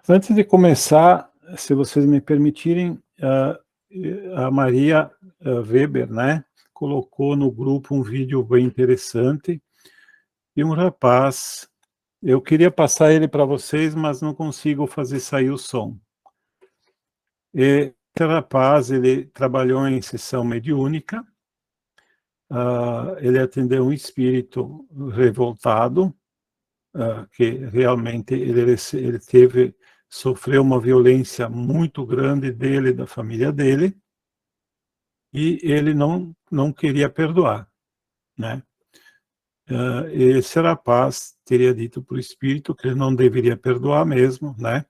Antes de começar, se vocês me permitirem, a Maria, Weber, né, colocou no grupo um vídeo bem interessante e um rapaz, eu queria passar ele para vocês, mas não consigo fazer sair o som. Esse rapaz, ele trabalhou em sessão mediúnica, ele atendeu um espírito revoltado, que realmente ele sofreu uma violência muito grande dele e da família dele, e ele não queria perdoar, né. Esse rapaz teria dito para o espírito que ele não deveria perdoar mesmo, né,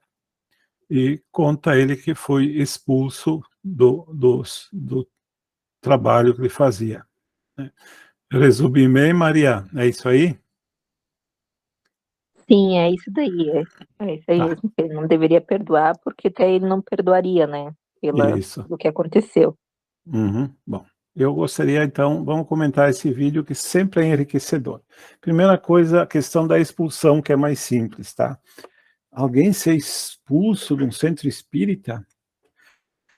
e conta ele que foi expulso do trabalho que ele fazia, né. Resumi bem, Maria? É isso aí? Sim, é isso daí, é isso aí Tá, mesmo, que ele não deveria perdoar, porque até ele não perdoaria, né, isso. pelo que aconteceu. Uhum. Bom, eu gostaria então, vamos comentar esse vídeo que sempre é enriquecedor. Primeira coisa, a questão da expulsão, que é mais simples, tá? Alguém ser expulso de um centro espírita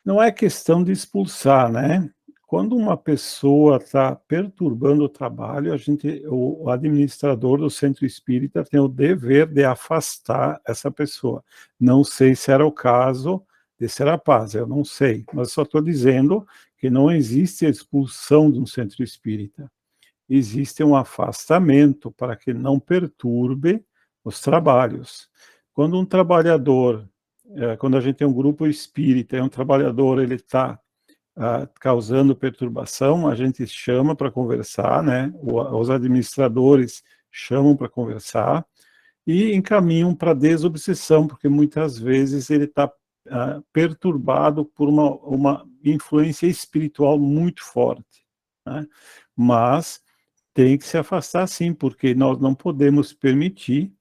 não é questão de expulsar, né? Quando uma pessoa está perturbando o trabalho, o administrador do centro espírita tem o dever de afastar essa pessoa. Não sei se era o caso desse rapaz, eu não sei, mas só estou dizendo que não existe a expulsão de um centro espírita. Existe um afastamento para que não perturbe os trabalhos. Quando um trabalhador, quando a gente tem um grupo espírita e um trabalhador ele está causando perturbação, a gente chama para conversar, né? Os administradores chamam para conversar e encaminham para desobsessão, porque muitas vezes ele está perturbado por uma influência espiritual muito forte, né? Mas tem que se afastar sim, porque nós não podemos permitir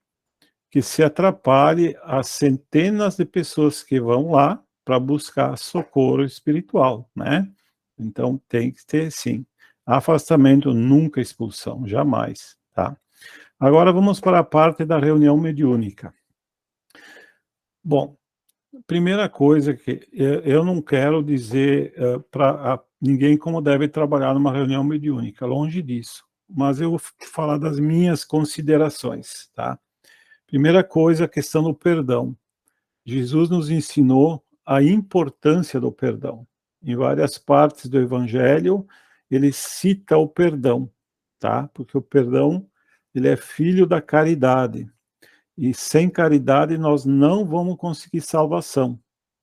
que se atrapalhe as centenas de pessoas que vão lá para buscar socorro espiritual, né? Então tem que ter sim, afastamento, nunca expulsão, jamais, tá? Agora vamos para a parte da reunião mediúnica. Bom, primeira coisa que eu não quero dizer para ninguém como deve trabalhar numa reunião mediúnica, longe disso, mas eu vou falar das minhas considerações, tá? Primeira coisa, a questão do perdão. Jesus nos ensinou a importância do perdão. Em várias partes do Evangelho, ele cita o perdão, tá? Porque o perdão, ele é filho da caridade. E sem caridade nós não vamos conseguir salvação,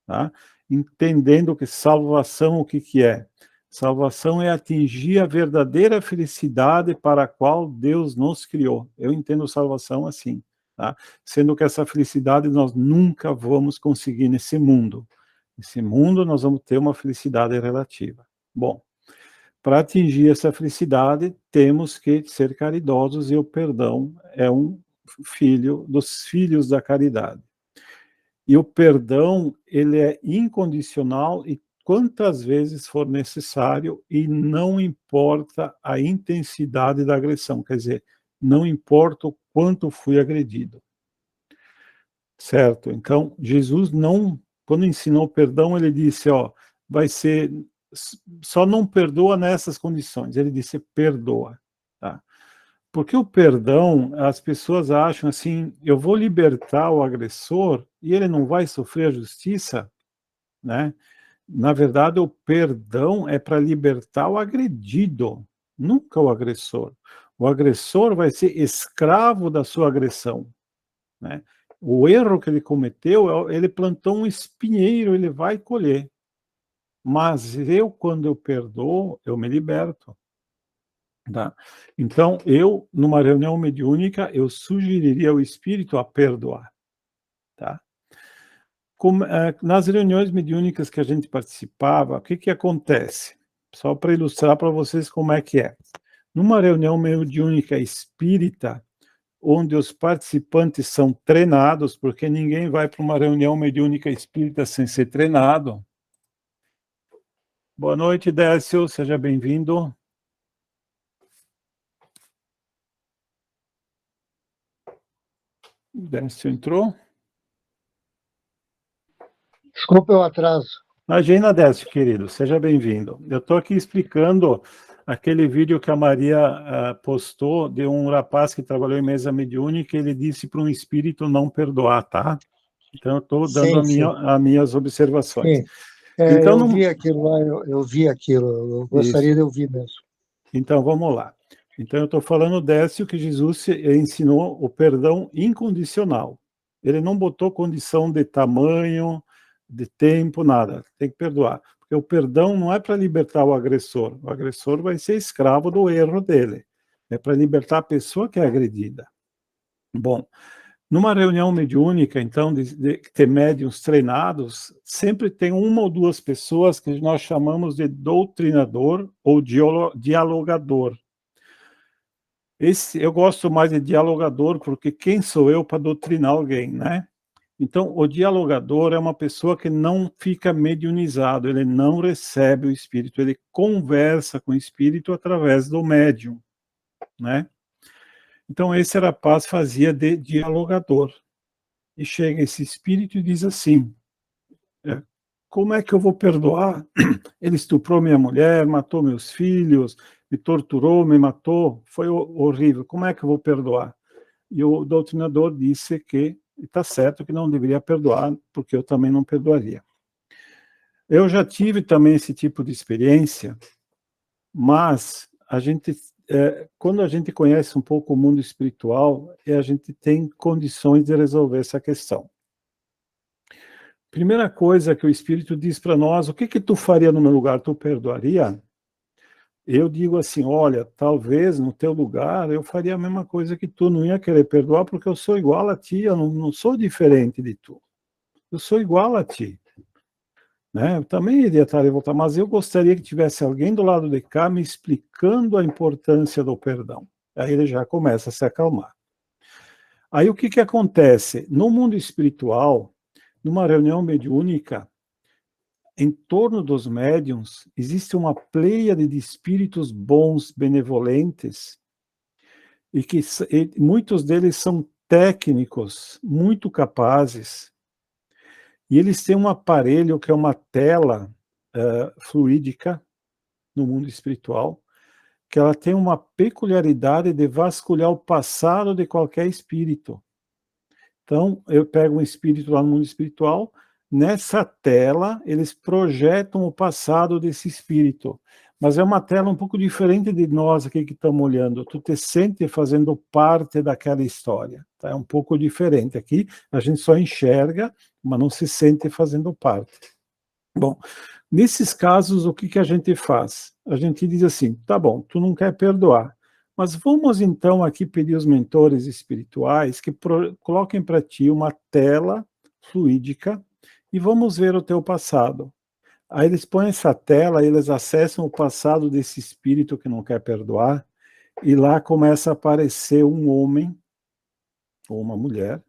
tá? Entendendo que salvação o que que é? Salvação é atingir a verdadeira felicidade para a qual Deus nos criou. Eu entendo salvação assim, tá? Sendo que essa felicidade nós nunca vamos conseguir nesse mundo. Nesse mundo nós vamos ter uma felicidade relativa. Bom, para atingir essa felicidade, temos que ser caridosos e o perdão é um filho dos filhos da caridade. E o perdão, ele é incondicional e quantas vezes for necessário e não importa a intensidade da agressão, quer dizer, não importa o quanto fui agredido. Certo? Então, Jesus não, quando ensinou o perdão, ele disse, ó, vai ser, só não perdoa nessas condições. Ele disse, perdoa, tá? Porque o perdão, as pessoas acham assim, eu vou libertar o agressor e ele não vai sofrer a justiça, né? Na verdade, o perdão é para libertar o agredido, nunca o agressor. O agressor vai ser escravo da sua agressão, né? O erro que ele cometeu, ele plantou um espinheiro, ele vai colher. Mas eu, quando eu perdoo, eu me liberto. Tá? Então, eu, numa reunião mediúnica, eu sugeriria ao espírito a perdoar. Tá? Nas reuniões mediúnicas que a gente participava, o que que acontece? Só para ilustrar para vocês como é que é. Numa reunião mediúnica espírita, onde os participantes são treinados, porque ninguém vai para uma reunião mediúnica espírita sem ser treinado. Boa noite, Décio, seja bem-vindo. Décio entrou? Desculpa o atraso. Imagina, Décio, querido, seja bem-vindo. Eu estou aqui explicando aquele vídeo que a Maria postou de um rapaz que trabalhou em mesa mediúnica, e ele disse para um espírito não perdoar, tá? Então, eu estou dando as minhas observações. Sim. Então, eu vi aquilo lá, eu vi aquilo, eu gostaria Isso. de ouvir mesmo. Então, vamos lá. Então, eu estou falando, Décio, que Jesus ensinou o perdão incondicional. Ele não botou condição de tamanho, de tempo, nada. Tem que perdoar. Porque o perdão não é para libertar o agressor vai ser escravo do erro dele. É para libertar a pessoa que é agredida. Bom, numa reunião mediúnica, então, de ter médiuns treinados, sempre tem uma ou duas pessoas que nós chamamos de doutrinador ou dialogador. Eu gosto mais de dialogador, porque quem sou eu para doutrinar alguém, né? Então, o dialogador é uma pessoa que não fica mediunizado, ele não recebe o espírito, ele conversa com o espírito através do médium, né? Então, esse rapaz fazia de dialogador. E chega esse espírito e diz assim, como é que eu vou perdoar? Ele estuprou minha mulher, matou meus filhos, me torturou, me matou, foi horrível, como é que eu vou perdoar? E o doutrinador disse que está certo que não deveria perdoar, porque eu também não perdoaria. Eu já tive também esse tipo de experiência, mas quando a gente conhece um pouco o mundo espiritual, a gente tem condições de resolver essa questão. Primeira coisa que o Espírito diz para nós, o que tu faria no meu lugar? Tu perdoaria? Eu digo assim, olha, talvez no teu lugar eu faria a mesma coisa que tu, não ia querer perdoar porque eu sou igual a ti, eu não sou diferente de tu. Eu sou igual a ti. Né? Eu também iria estar revoltado, mas eu gostaria que tivesse alguém do lado de cá me explicando a importância do perdão. Aí ele já começa a se acalmar. Aí o que acontece? No mundo espiritual, numa reunião mediúnica, em torno dos médiuns, existe uma pleiade de espíritos bons, benevolentes, e muitos deles são técnicos, muito capazes, e eles têm um aparelho que é uma tela fluídica, no mundo espiritual, que ela tem uma peculiaridade de vasculhar o passado de qualquer espírito. Então, eu pego um espírito lá no mundo espiritual, nessa tela, eles projetam o passado desse espírito. Mas é uma tela um pouco diferente de nós aqui que estamos olhando. Tu te sente fazendo parte daquela história. Tá? É um pouco diferente. Aqui a gente só enxerga, mas não se sente fazendo parte. Bom, nesses casos, o que a gente faz? A gente diz assim, tá bom, tu não quer perdoar, mas vamos então aqui pedir os mentores espirituais que coloquem para ti uma tela fluídica e vamos ver o teu passado. Aí eles põem essa tela, eles acessam o passado desse espírito que não quer perdoar, e lá começa a aparecer um homem ou uma mulher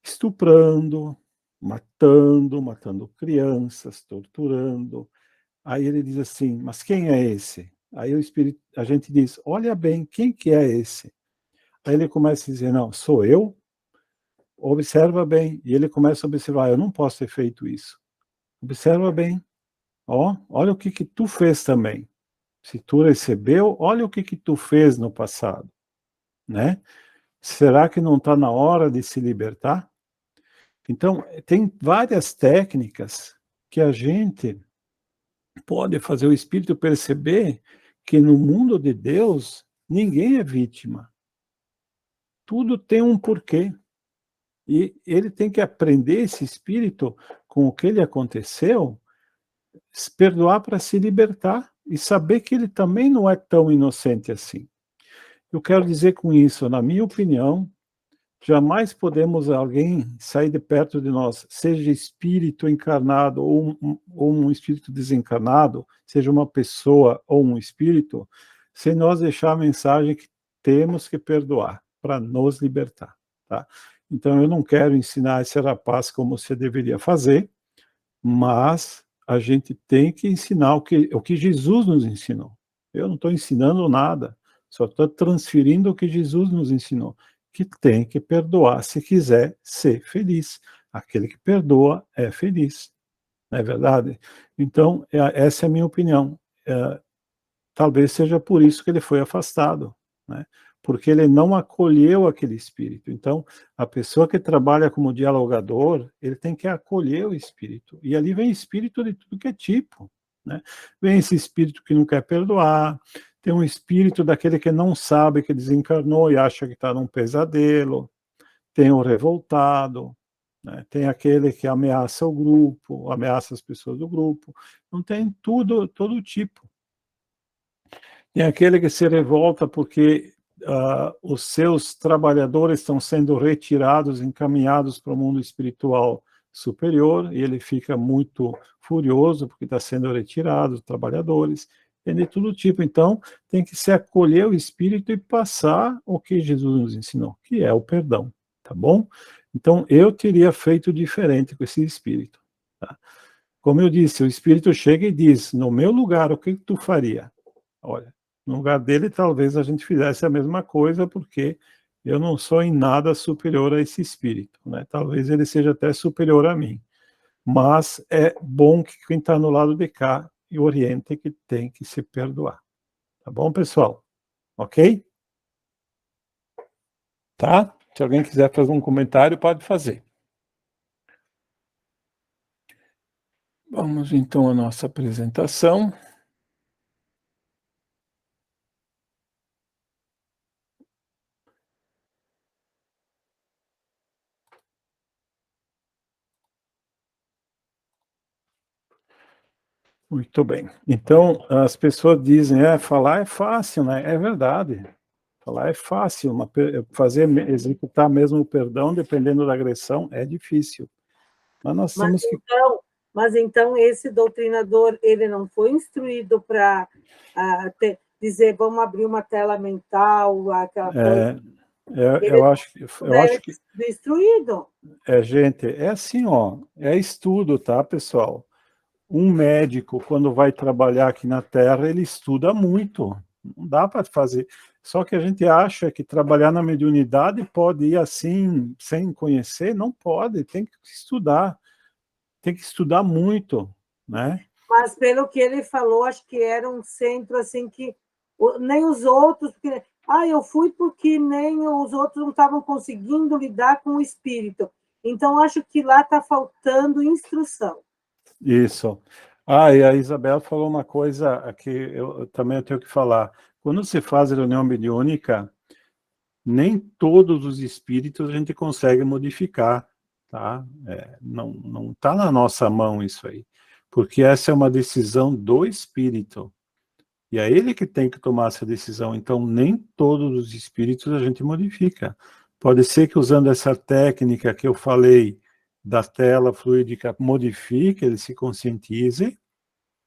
estuprando, matando crianças, torturando. Aí ele diz assim, mas quem é esse? Aí a gente diz, olha bem, quem que é esse? Aí ele começa a dizer, não, sou eu? Observa bem. E ele começa a observar, eu não posso ter feito isso. Observa bem. Olha o que tu fez também. Se tu recebeu, olha o que tu fez no passado. Né? Será que não está na hora de se libertar? Então, tem várias técnicas que a gente pode fazer o espírito perceber que no mundo de Deus, ninguém é vítima. Tudo tem um porquê. E ele tem que aprender, esse espírito, com o que lhe aconteceu, se perdoar para se libertar e saber que ele também não é tão inocente assim. Eu quero dizer com isso, na minha opinião, jamais podemos alguém sair de perto de nós, seja espírito encarnado ou um espírito desencarnado, seja uma pessoa ou um espírito, sem nós deixar a mensagem que temos que perdoar para nos libertar. Tá? Então, eu não quero ensinar esse rapaz como você deveria fazer, mas a gente tem que ensinar o que Jesus nos ensinou. Eu não estou ensinando nada, só estou transferindo o que Jesus nos ensinou, que tem que perdoar se quiser ser feliz. Aquele que perdoa é feliz, não é verdade? Então, essa é a minha opinião. Talvez seja por isso que ele foi afastado, né? Porque ele não acolheu aquele espírito. Então, a pessoa que trabalha como dialogador, ele tem que acolher o espírito. E ali vem espírito de tudo que é tipo, né? Vem esse espírito que não quer perdoar, tem um espírito daquele que não sabe que desencarnou e acha que está num pesadelo, tem o revoltado, né? Tem aquele que ameaça o grupo, ameaça as pessoas do grupo. Não tem todo tipo. Tem aquele que se revolta porque os seus trabalhadores estão sendo retirados, encaminhados para o mundo espiritual superior, e ele fica muito furioso porque está sendo retirado, os trabalhadores, tem de todo tipo. Então, tem que se acolher o espírito e passar o que Jesus nos ensinou, que é o perdão, tá bom? Então, eu teria feito diferente com esse espírito, tá? Como eu disse, o espírito chega e diz, no meu lugar, o que tu faria? Olha, no lugar dele, talvez a gente fizesse a mesma coisa, porque eu não sou em nada superior a esse espírito, né? Talvez ele seja até superior a mim. Mas é bom que quem está no lado de cá e oriente que tem que se perdoar. Tá bom, pessoal? Ok? Tá? Se alguém quiser fazer um comentário, pode fazer. Vamos então à nossa apresentação. Muito bem. Então, as pessoas dizem, falar é fácil, né? É verdade. Falar é fácil, executar mesmo o perdão, dependendo da agressão, é difícil. Mas nós temos que... Mas então esse doutrinador, ele não foi instruído para dizer, vamos abrir uma tela mental, aquela coisa. Eu acho que... Instruído. Gente, é assim, ó, é estudo, tá, pessoal? Um médico, quando vai trabalhar aqui na Terra, ele estuda muito. Não dá para fazer. Só que a gente acha que trabalhar na mediunidade pode ir assim, sem conhecer. Não pode, tem que estudar. Tem que estudar muito, né? Mas pelo que ele falou, acho que era um centro assim que nem os outros... Porque, eu fui porque nem os outros não estavam conseguindo lidar com o espírito. Então, acho que lá está faltando instrução. Isso. E a Isabel falou uma coisa que eu também tenho que falar. Quando se faz reunião mediúnica, nem todos os espíritos a gente consegue modificar, tá? Não está na nossa mão isso aí, porque essa é uma decisão do espírito, e é ele que tem que tomar essa decisão. Então, nem todos os espíritos a gente modifica. Pode ser que usando essa técnica que eu falei, da tela fluídica, modifique, ele se conscientize.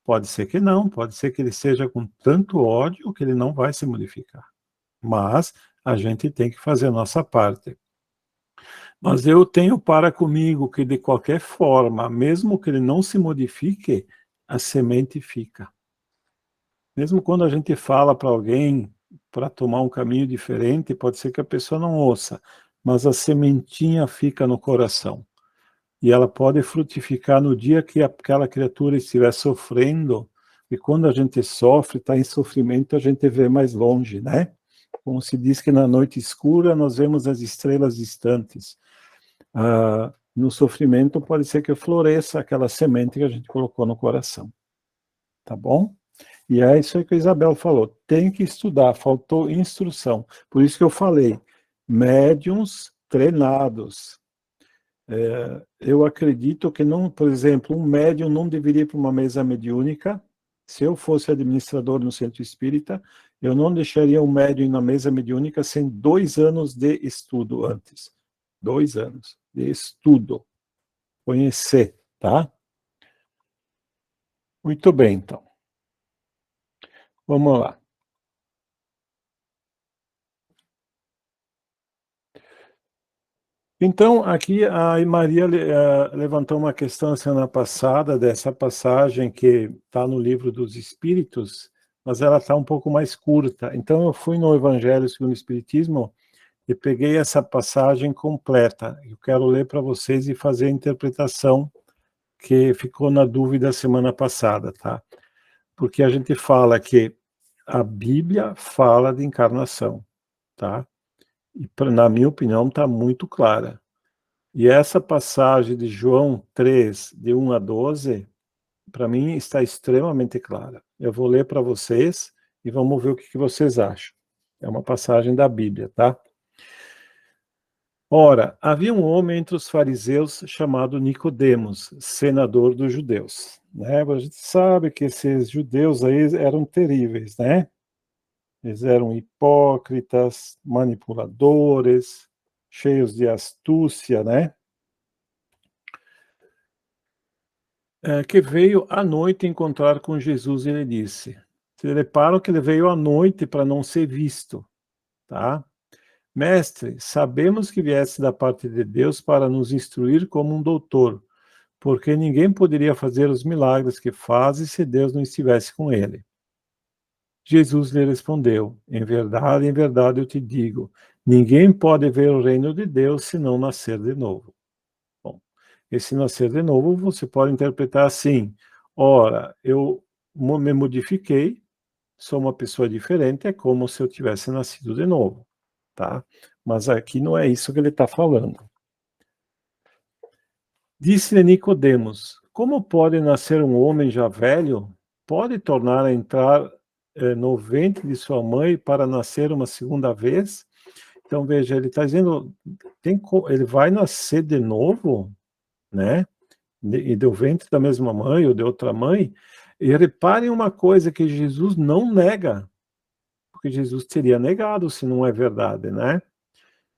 Pode ser que não, pode ser que ele seja com tanto ódio que ele não vai se modificar. Mas a gente tem que fazer a nossa parte. Mas eu tenho para comigo que, de qualquer forma, mesmo que ele não se modifique, a semente fica. Mesmo quando a gente fala para alguém para tomar um caminho diferente, pode ser que a pessoa não ouça, mas a sementinha fica no coração. E ela pode frutificar no dia que aquela criatura estiver sofrendo, e quando a gente sofre, está em sofrimento, a gente vê mais longe, né? Como se diz que na noite escura nós vemos as estrelas distantes. No sofrimento pode ser que floresça aquela semente que a gente colocou no coração. Tá bom? E é isso aí que a Isabel falou, tem que estudar, faltou instrução. Por isso que eu falei, médiuns treinados. Eu acredito que, não, por exemplo, um médium não deveria ir para uma mesa mediúnica. Se eu fosse administrador no centro espírita, eu não deixaria um médium na mesa mediúnica sem 2 anos de estudo antes. 2 anos de estudo. Conhecer, tá? Muito bem, então. Vamos lá. Então, aqui a Maria levantou uma questão semana passada, dessa passagem que está no Livro dos Espíritos, mas ela está um pouco mais curta. Então, eu fui no Evangelho segundo o Espiritismo, e peguei essa passagem completa. Eu quero ler para vocês e fazer a interpretação que ficou na dúvida semana passada, tá? Porque a gente fala que a Bíblia fala de encarnação, tá? E, na minha opinião, está muito clara. E essa passagem de João 3, de 1 a 12, para mim está extremamente clara. Eu vou ler para vocês e vamos ver o que vocês acham. É uma passagem da Bíblia, tá? Ora, havia um homem entre os fariseus chamado Nicodemos, senador dos judeus. Né? A gente sabe que esses judeus aí eram terríveis, né? Eles eram hipócritas, manipuladores, cheios de astúcia, né? Que veio à noite encontrar com Jesus e ele disse, se reparam que ele veio à noite para não ser visto, tá? Mestre, sabemos que vieste da parte de Deus para nos instruir como um doutor, porque ninguém poderia fazer os milagres que fazes se Deus não estivesse com ele. Jesus lhe respondeu, em verdade eu te digo, ninguém pode ver o reino de Deus se não nascer de novo. Bom, esse nascer de novo você pode interpretar assim, ora, eu me modifiquei, sou uma pessoa diferente, é como se eu tivesse nascido de novo, tá? Mas aqui não é isso que ele está falando. Disse-lhe Nicodemos, como pode nascer um homem já velho? Pode tornar a entrar no ventre de sua mãe para nascer uma segunda vez? Então, veja, ele está dizendo, ele vai nascer de novo, né? E do ventre da mesma mãe ou de outra mãe. E reparem uma coisa que Jesus não nega, porque Jesus teria negado se não é verdade, né?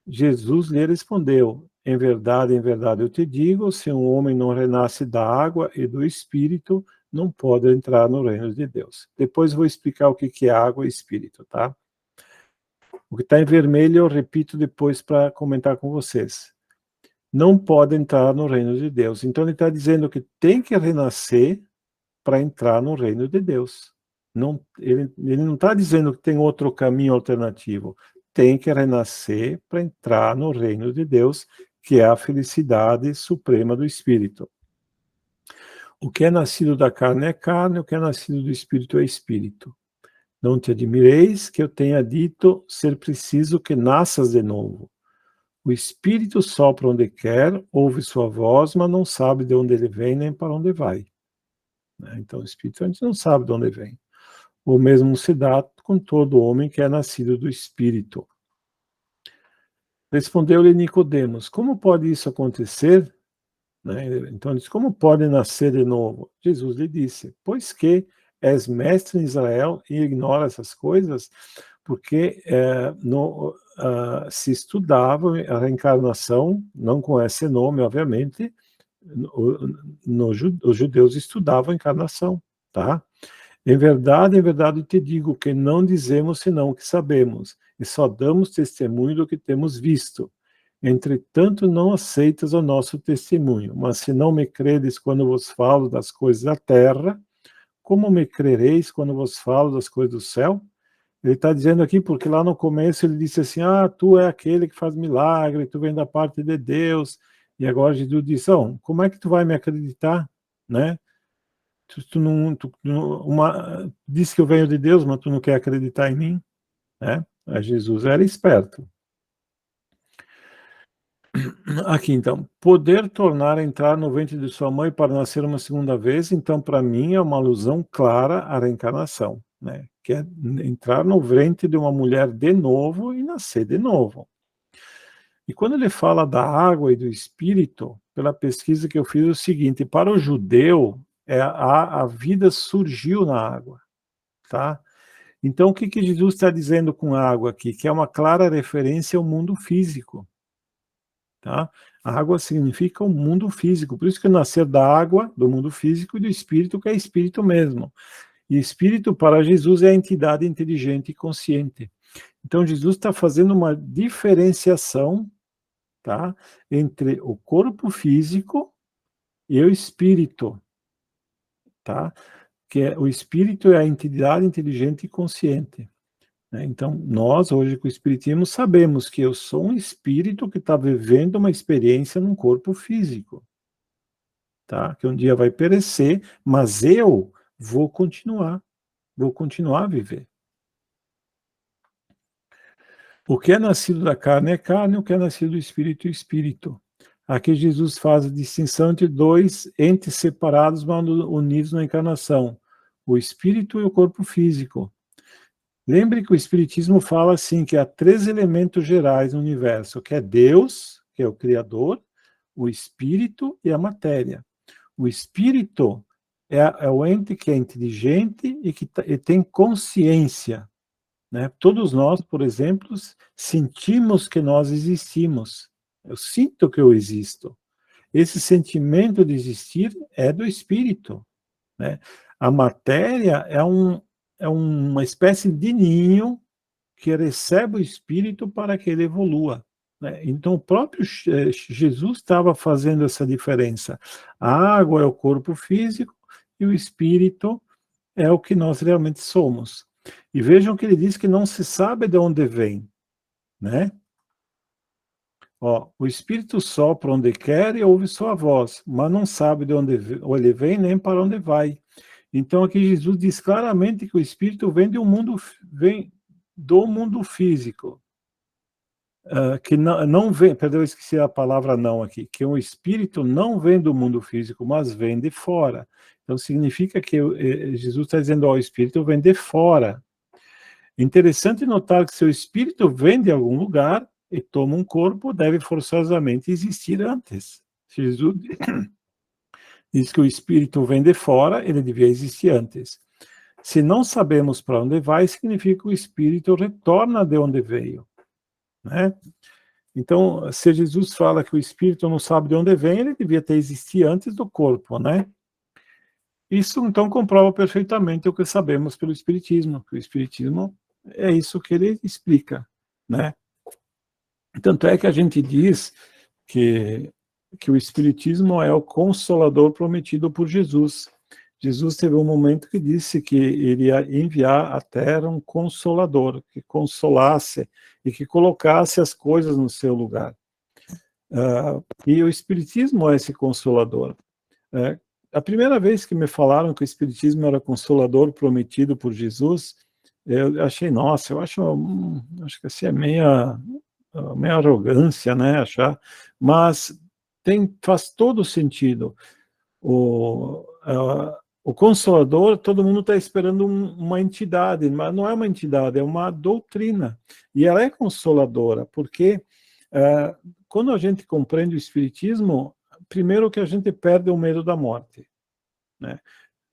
Jesus lhe respondeu, em verdade eu te digo, se um homem não renasce da água e do Espírito, não pode entrar no reino de Deus. Depois vou explicar o que é água e Espírito, tá? O que está em vermelho eu repito depois para comentar com vocês. Não pode entrar no reino de Deus. Então ele está dizendo que tem que renascer para entrar no reino de Deus. Não, ele não está dizendo que tem outro caminho alternativo. Tem que renascer para entrar no reino de Deus, que é a felicidade suprema do Espírito. O que é nascido da carne é carne, o que é nascido do Espírito é Espírito. Não te admireis que eu tenha dito ser preciso que nasças de novo. O Espírito sopra onde quer, ouve sua voz, mas não sabe de onde ele vem nem para onde vai. Então o Espírito a gente não sabe de onde vem. O mesmo se dá com todo homem que é nascido do Espírito. Respondeu-lhe Nicodemos, como pode isso acontecer? Então ele disse, como pode nascer de novo? Jesus lhe disse, pois que és mestre em Israel e ignora essas coisas, porque se estudava a reencarnação, não com esse nome, obviamente, os judeus estudavam a encarnação, tá? Em verdade te digo que não dizemos senão o que sabemos, e só damos testemunho do que temos visto. Entretanto, não aceitas o nosso testemunho, mas se não me credes quando vos falo das coisas da terra, como me crereis quando vos falo das coisas do céu? Ele está dizendo aqui, porque lá no começo ele disse assim, tu é aquele que faz milagre, tu vem da parte de Deus, e agora Jesus diz, como é que tu vai me acreditar, né? Diz que eu venho de Deus, mas tu não quer acreditar em mim, né? Jesus era esperto. Aqui, então, poder tornar a entrar no ventre de sua mãe para nascer uma segunda vez, então, para mim, é uma alusão clara à reencarnação, né? Que é entrar no ventre de uma mulher de novo e nascer de novo. E quando ele fala da água e do Espírito, pela pesquisa que eu fiz, é o seguinte, para o judeu, a vida surgiu na água, tá? Então, o que Jesus está dizendo com água aqui? Que é uma clara referência ao mundo físico. Tá? A água significa o mundo físico, por isso que nascer da água, do mundo físico, e do espírito, que é espírito mesmo. E espírito para Jesus é a entidade inteligente e consciente. Então Jesus está fazendo uma diferenciação, tá, entre o corpo físico e o espírito, tá? Que o espírito é a entidade inteligente e consciente. né? Então, nós, hoje, com o Espiritismo, sabemos que eu sou um espírito que está vivendo uma experiência num corpo físico, tá? Que um dia vai perecer, mas eu vou continuar a viver. O que é nascido da carne é carne, o que é nascido do espírito é espírito. Aqui Jesus faz a distinção entre dois entes separados, mas unidos na encarnação, o espírito e o corpo físico. Lembre que o Espiritismo fala assim, que há 3 elementos gerais no universo, que é Deus, que é o Criador, o Espírito e a matéria. O Espírito é o ente que é inteligente e que e tem consciência, né? Todos nós, por exemplo, sentimos que nós existimos. Eu sinto que eu existo. Esse sentimento de existir é do Espírito, né? A matéria é uma espécie de ninho que recebe o Espírito para que ele evolua, né? Então, o próprio Jesus estava fazendo essa diferença. A água é o corpo físico e o Espírito é o que nós realmente somos. E vejam que ele diz que não se sabe de onde vem, né? Ó, o Espírito sopra onde quer e ouve sua voz, mas não sabe de onde ele vem nem para onde vai. Então aqui Jesus diz claramente que o Espírito vem do mundo físico, que não vem, perdão, eu esqueci a palavra não aqui, que o Espírito não vem do mundo físico, mas vem de fora. Então significa que Jesus está dizendo, ó, o Espírito vem de fora. Interessante notar que se o Espírito vem de algum lugar e toma um corpo, deve forçosamente existir antes. Jesus diz que o Espírito vem de fora, ele devia existir antes. Se não sabemos para onde vai, significa que o Espírito retorna de onde veio, né? Então, se Jesus fala que o Espírito não sabe de onde vem, ele devia ter existido antes do corpo, né? Isso, então, comprova perfeitamente o que sabemos pelo Espiritismo, que o Espiritismo é isso que ele explica, né? Tanto é que a gente diz que o Espiritismo é o consolador prometido por Jesus. Jesus teve um momento que disse que iria enviar à Terra um consolador, que consolasse e que colocasse as coisas no seu lugar. E o Espiritismo é esse consolador. A primeira vez que me falaram que o Espiritismo era consolador prometido por Jesus, eu achei, nossa, eu acho que assim é meia arrogância, né, achar, mas faz todo sentido. O Consolador, todo mundo está esperando uma entidade, mas não é uma entidade, é uma doutrina, e ela é consoladora, porque quando a gente compreende o Espiritismo, primeiro que a gente perde o medo da morte, né?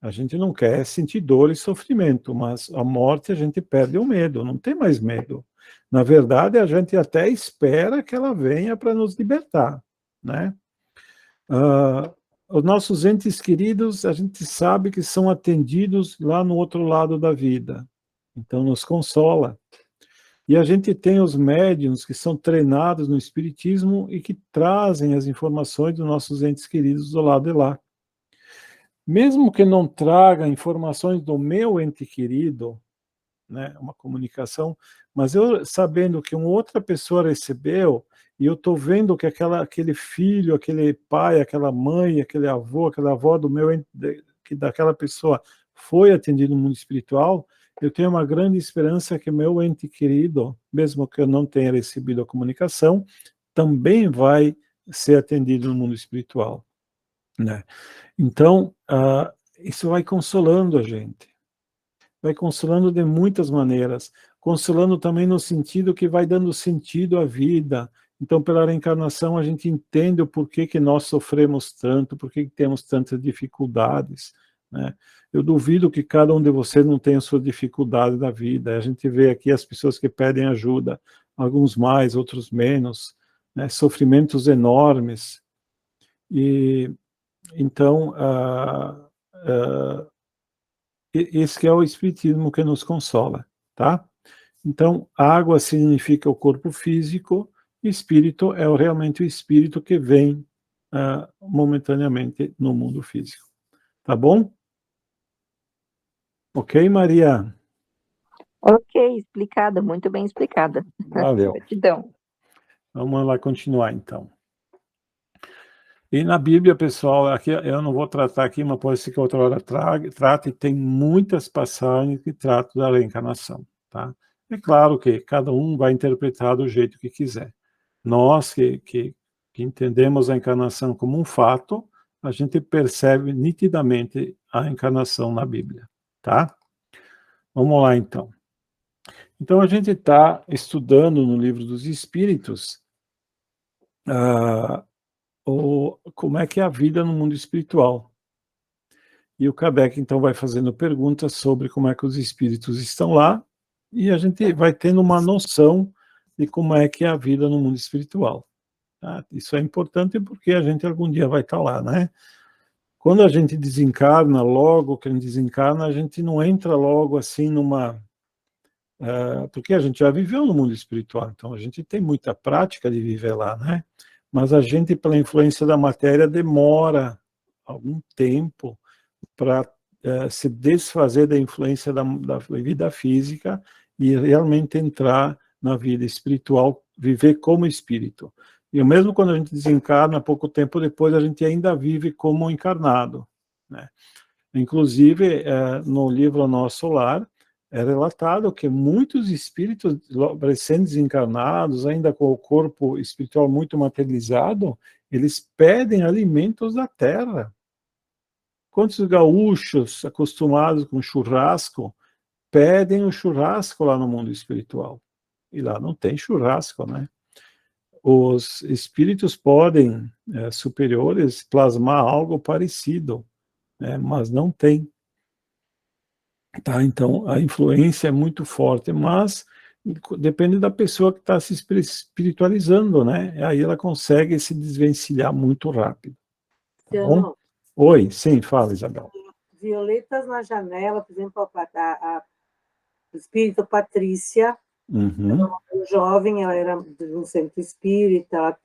A gente não quer sentir dor e sofrimento, mas a morte a gente perde o medo, não tem mais medo. Na verdade, a gente até espera que ela venha para nos libertar, né? Os nossos entes queridos, a gente sabe que são atendidos lá no outro lado da vida, então nos consola. E a gente tem os médiuns que são treinados no Espiritismo e que trazem as informações dos nossos entes queridos do lado de lá. Mesmo que não traga informações do meu ente querido, né, uma comunicação, mas eu sabendo que uma outra pessoa recebeu, e eu estou vendo que aquele filho, aquele pai, aquela mãe, aquele avô, aquela avó do meu ente, que daquela pessoa foi atendido no mundo espiritual, eu tenho uma grande esperança que meu ente querido, mesmo que eu não tenha recebido a comunicação, também vai ser atendido no mundo espiritual, né? Então, isso vai consolando a gente. Vai consolando de muitas maneiras. Consolando também no sentido que vai dando sentido à vida. Então, pela reencarnação, a gente entende o porquê que nós sofremos tanto, porquê que temos tantas dificuldades, né? Eu duvido que cada um de vocês não tenha sua dificuldade da vida. A gente vê aqui as pessoas que pedem ajuda, alguns mais, outros menos, né? Sofrimentos enormes. E então, esse que é o Espiritismo que nos consola, tá? Então, água significa o corpo físico, espírito é realmente o espírito que vem momentaneamente no mundo físico. Tá bom? Ok, Maria? Ok, explicada, muito bem explicada. Valeu. Gratidão. Vamos lá continuar, então. E na Bíblia, pessoal, aqui eu não vou tratar aqui, mas pode ser que outra hora trate, e tem muitas passagens que tratam da reencarnação, tá? É claro que cada um vai interpretar do jeito que quiser. Nós que entendemos a encarnação como um fato, a gente percebe nitidamente a encarnação na Bíblia, tá? Vamos lá, então. Então, a gente está estudando no Livro dos Espíritos como é que é a vida no mundo espiritual. E o Kardec, então, vai fazendo perguntas sobre como é que os espíritos estão lá, e a gente vai tendo uma noção de como é que é a vida no mundo espiritual. Tá? Isso é importante porque a gente algum dia vai estar lá, né? Quando a gente desencarna, logo que a gente desencarna, a gente não entra logo assim numa... porque a gente já viveu no mundo espiritual, então a gente tem muita prática de viver lá, né? Mas a gente, pela influência da matéria, demora algum tempo para se desfazer da influência da vida física e realmente entrar na vida espiritual, viver como espírito. E mesmo quando a gente desencarna, pouco tempo depois, a gente ainda vive como encarnado, né? Inclusive, no livro Nosso Lar, é relatado que muitos espíritos recém-desencarnados, ainda com o corpo espiritual muito materializado, eles pedem alimentos da terra. Quantos gaúchos acostumados com churrasco pedem o churrasco lá no mundo espiritual? E lá não tem churrasco, né? Os espíritos podem, superiores, plasmar algo parecido, né? Mas não tem. Tá? Então, a influência é muito forte, mas depende da pessoa que está se espiritualizando, né? Aí ela consegue se desvencilhar muito rápido. Tá bom? Oi, sim, fala, Isabel. Violetas na Janela, por exemplo, o espírito Patrícia, jovem, ela era de um centro espírita,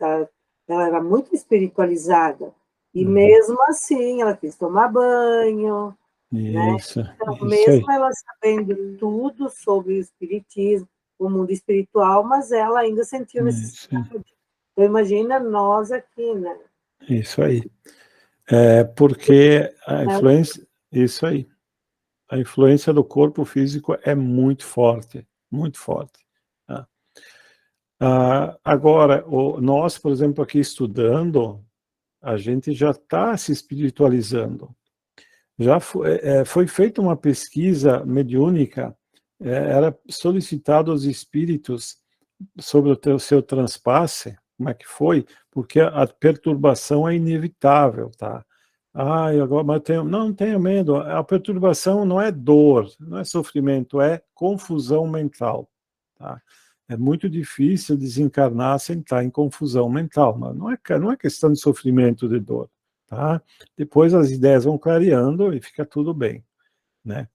ela era muito espiritualizada, e mesmo assim ela quis tomar banho, isso, né? Então, isso mesmo aí. ela sabendo tudo sobre o espiritismo, o mundo espiritual, mas ela ainda sentiu necessidade. Então, imagina nós aqui, né? Isso aí. Porque a influência, isso aí. A influência do corpo físico é muito forte, muito forte. Tá? Agora, nós, por exemplo, aqui estudando, a gente já está se espiritualizando. Já foi feita uma pesquisa mediúnica, era solicitado aos espíritos sobre o seu transpasse, como é que foi, porque a perturbação é inevitável, tá? Agora, mas não tenha medo, a perturbação não é dor, não é sofrimento, é confusão mental, tá? É muito difícil desencarnar sem estar em confusão mental, mas não é questão de sofrimento, de dor, tá? Depois as ideias vão clareando e fica tudo bem, né?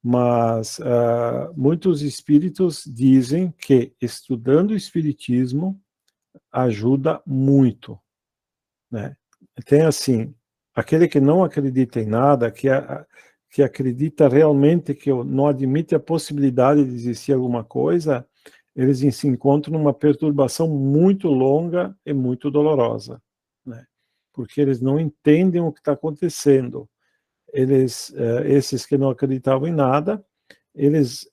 Mas muitos espíritos dizem que estudando o espiritismo ajuda muito, né? Tem assim, aquele que não acredita em nada, que acredita realmente, que não admite a possibilidade de existir alguma coisa, eles se encontram numa perturbação muito longa e muito dolorosa, né? Porque eles não entendem o que está acontecendo. Esses que não acreditavam em nada, eles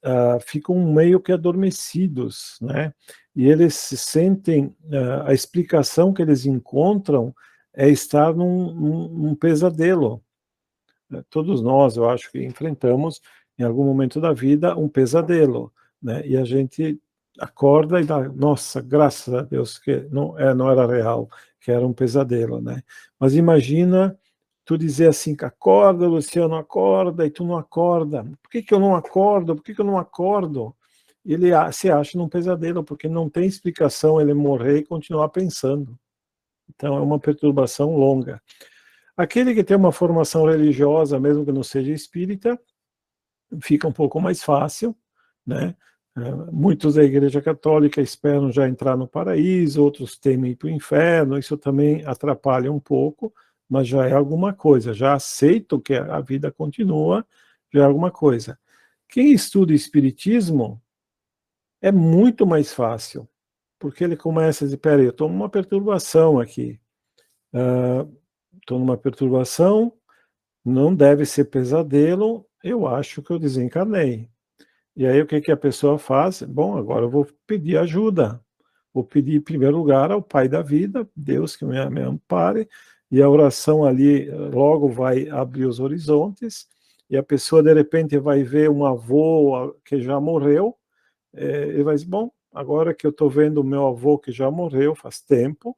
ficam meio que adormecidos, né? E eles se sentem, a explicação que eles encontram é estar num pesadelo. Todos nós, eu acho que enfrentamos, em algum momento da vida, um pesadelo, né? E a gente acorda e dá, nossa, graças a Deus que não era real, que era um pesadelo, né? Mas imagina tu dizer assim, acorda, Luciano, acorda, e tu não acorda. Por que eu não acordo? Por que eu não acordo? Ele se acha num pesadelo, porque não tem explicação ele morrer e continuar pensando. Então é uma perturbação longa. Aquele que tem uma formação religiosa, mesmo que não seja espírita, fica um pouco mais fácil, né? Muitos da Igreja Católica esperam já entrar no paraíso, outros temem ir para o inferno, isso também atrapalha um pouco, mas já é alguma coisa, já aceito que a vida continua, já é alguma coisa. Quem estuda espiritismo é muito mais fácil, porque ele começa a dizer, peraí, eu estou numa perturbação aqui, estou numa perturbação, não deve ser pesadelo, eu acho que eu desencarnei. E aí o que a pessoa faz? Bom, agora eu vou pedir ajuda. Vou pedir em primeiro lugar ao Pai da vida, Deus que me ampare, e a oração ali logo vai abrir os horizontes, e a pessoa de repente vai ver um avô que já morreu, e vai dizer, bom, agora que eu estou vendo o meu avô que já morreu faz tempo,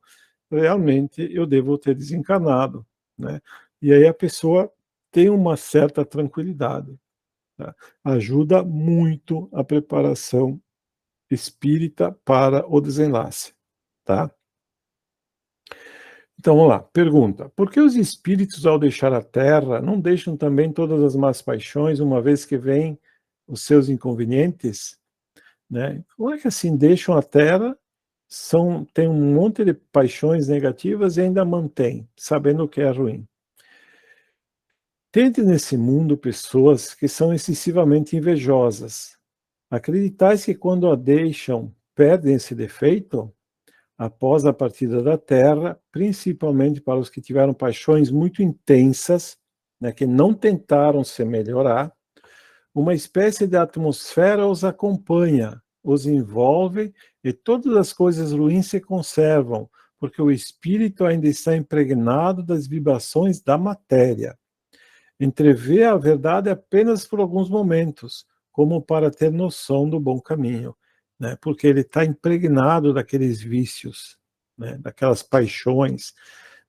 realmente eu devo ter desencarnado, né? E aí a pessoa tem uma certa tranquilidade. Tá? Ajuda muito a preparação espírita para o desenlace, tá? Então, vamos lá. Pergunta: por que os espíritos, ao deixar a Terra, não deixam também todas as más paixões, uma vez que vêm os seus inconvenientes? Né? Como é que assim deixam a Terra, tem um monte de paixões negativas e ainda mantém, sabendo que é ruim? Tente nesse mundo pessoas que são excessivamente invejosas. Acreditais que quando a deixam, perdem esse defeito? Após a partida da Terra, principalmente para os que tiveram paixões muito intensas, né, que não tentaram se melhorar, uma espécie de atmosfera os acompanha, os envolve e todas as coisas ruins se conservam, porque o espírito ainda está impregnado das vibrações da matéria. Entrevê a verdade apenas por alguns momentos, como para ter noção do bom caminho, né? Porque ele está impregnado daqueles vícios, né? Daquelas paixões,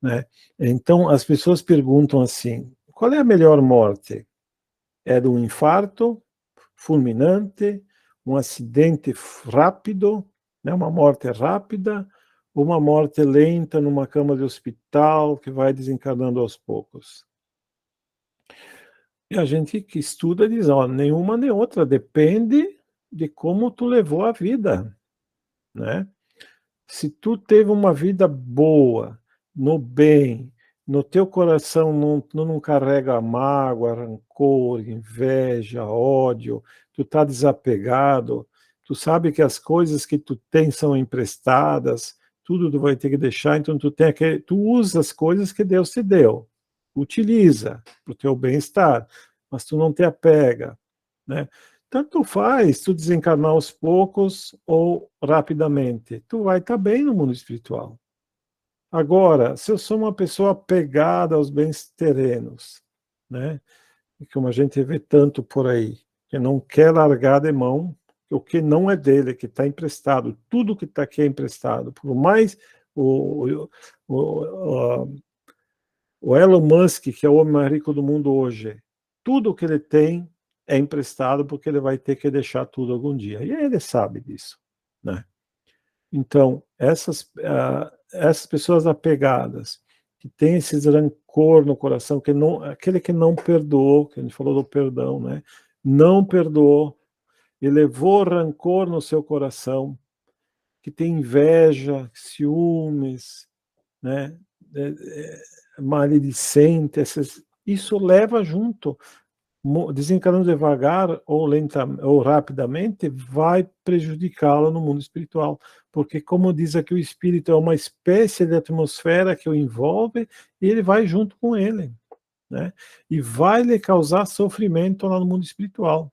né? Então, as pessoas perguntam assim, qual é a melhor morte? É de um infarto fulminante, um acidente rápido, né? Uma morte rápida, ou uma morte lenta numa cama de hospital que vai desencarnando aos poucos? E a gente que estuda diz, ó, nenhuma nem outra, depende de como tu levou a vida, né? Se tu teve uma vida boa, no bem, no teu coração não carrega mágoa, rancor, inveja, ódio, tu tá desapegado, tu sabe que as coisas que tu tem são emprestadas, tudo tu vai ter que deixar, então tu usa as coisas que Deus te deu, utiliza para o teu bem-estar, mas tu não te apega, né? Tanto faz tu desencarnar aos poucos ou rapidamente, tu vai estar bem no mundo espiritual. Agora, se eu sou uma pessoa apegada aos bens terrenos, né, como a gente vê tanto por aí, que não quer largar de mão o que não é dele, que está emprestado, tudo que está aqui é emprestado, por mais o Elon Musk, que é o homem mais rico do mundo hoje, tudo que ele tem é emprestado porque ele vai ter que deixar tudo algum dia. E ele sabe disso, né? Então, essas pessoas apegadas, que têm esse rancor no coração, aquele que não perdoou, que a gente falou do perdão, né? Não perdoou e levou rancor no seu coração, que tem inveja, ciúmes, né? Maledicente, isso leva junto, desencarnando devagar ou ou rapidamente, vai prejudicá-lo no mundo espiritual, porque como diz aqui, o espírito é uma espécie de atmosfera que o envolve e ele vai junto com ele, né? E vai lhe causar sofrimento lá no mundo espiritual,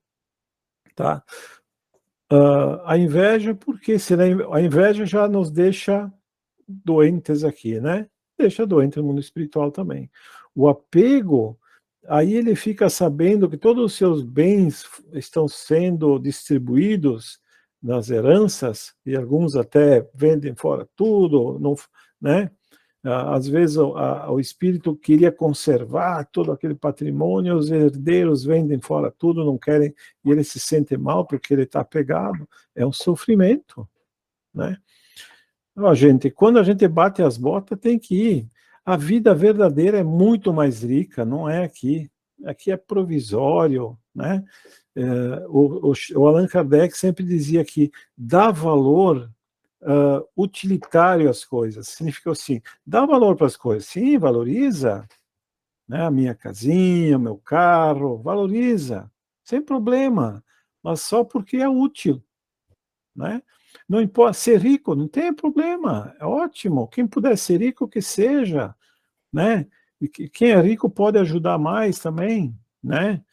tá? A inveja, porque a inveja já nos deixa doentes aqui, né? Deixa doente no mundo espiritual também. O apego, aí ele fica sabendo que todos os seus bens estão sendo distribuídos nas heranças, e alguns até vendem fora tudo, não, né? Às vezes o espírito queria conservar todo aquele patrimônio, os herdeiros vendem fora tudo, não querem, e ele se sente mal porque ele está apegado. É um sofrimento, né? Ó, gente, quando a gente bate as botas, tem que ir. A vida verdadeira é muito mais rica, não é aqui. Aqui é provisório, né? O Allan Kardec sempre dizia que dá valor utilitário às coisas. Significa assim, dá valor para as coisas. Sim, valoriza, né? A minha casinha, o meu carro, valoriza. sem problema, mas só porque é útil, né? Não importa ser rico, não tem problema, é ótimo. Quem puder ser rico, que seja, né? E quem é rico pode ajudar mais também, né?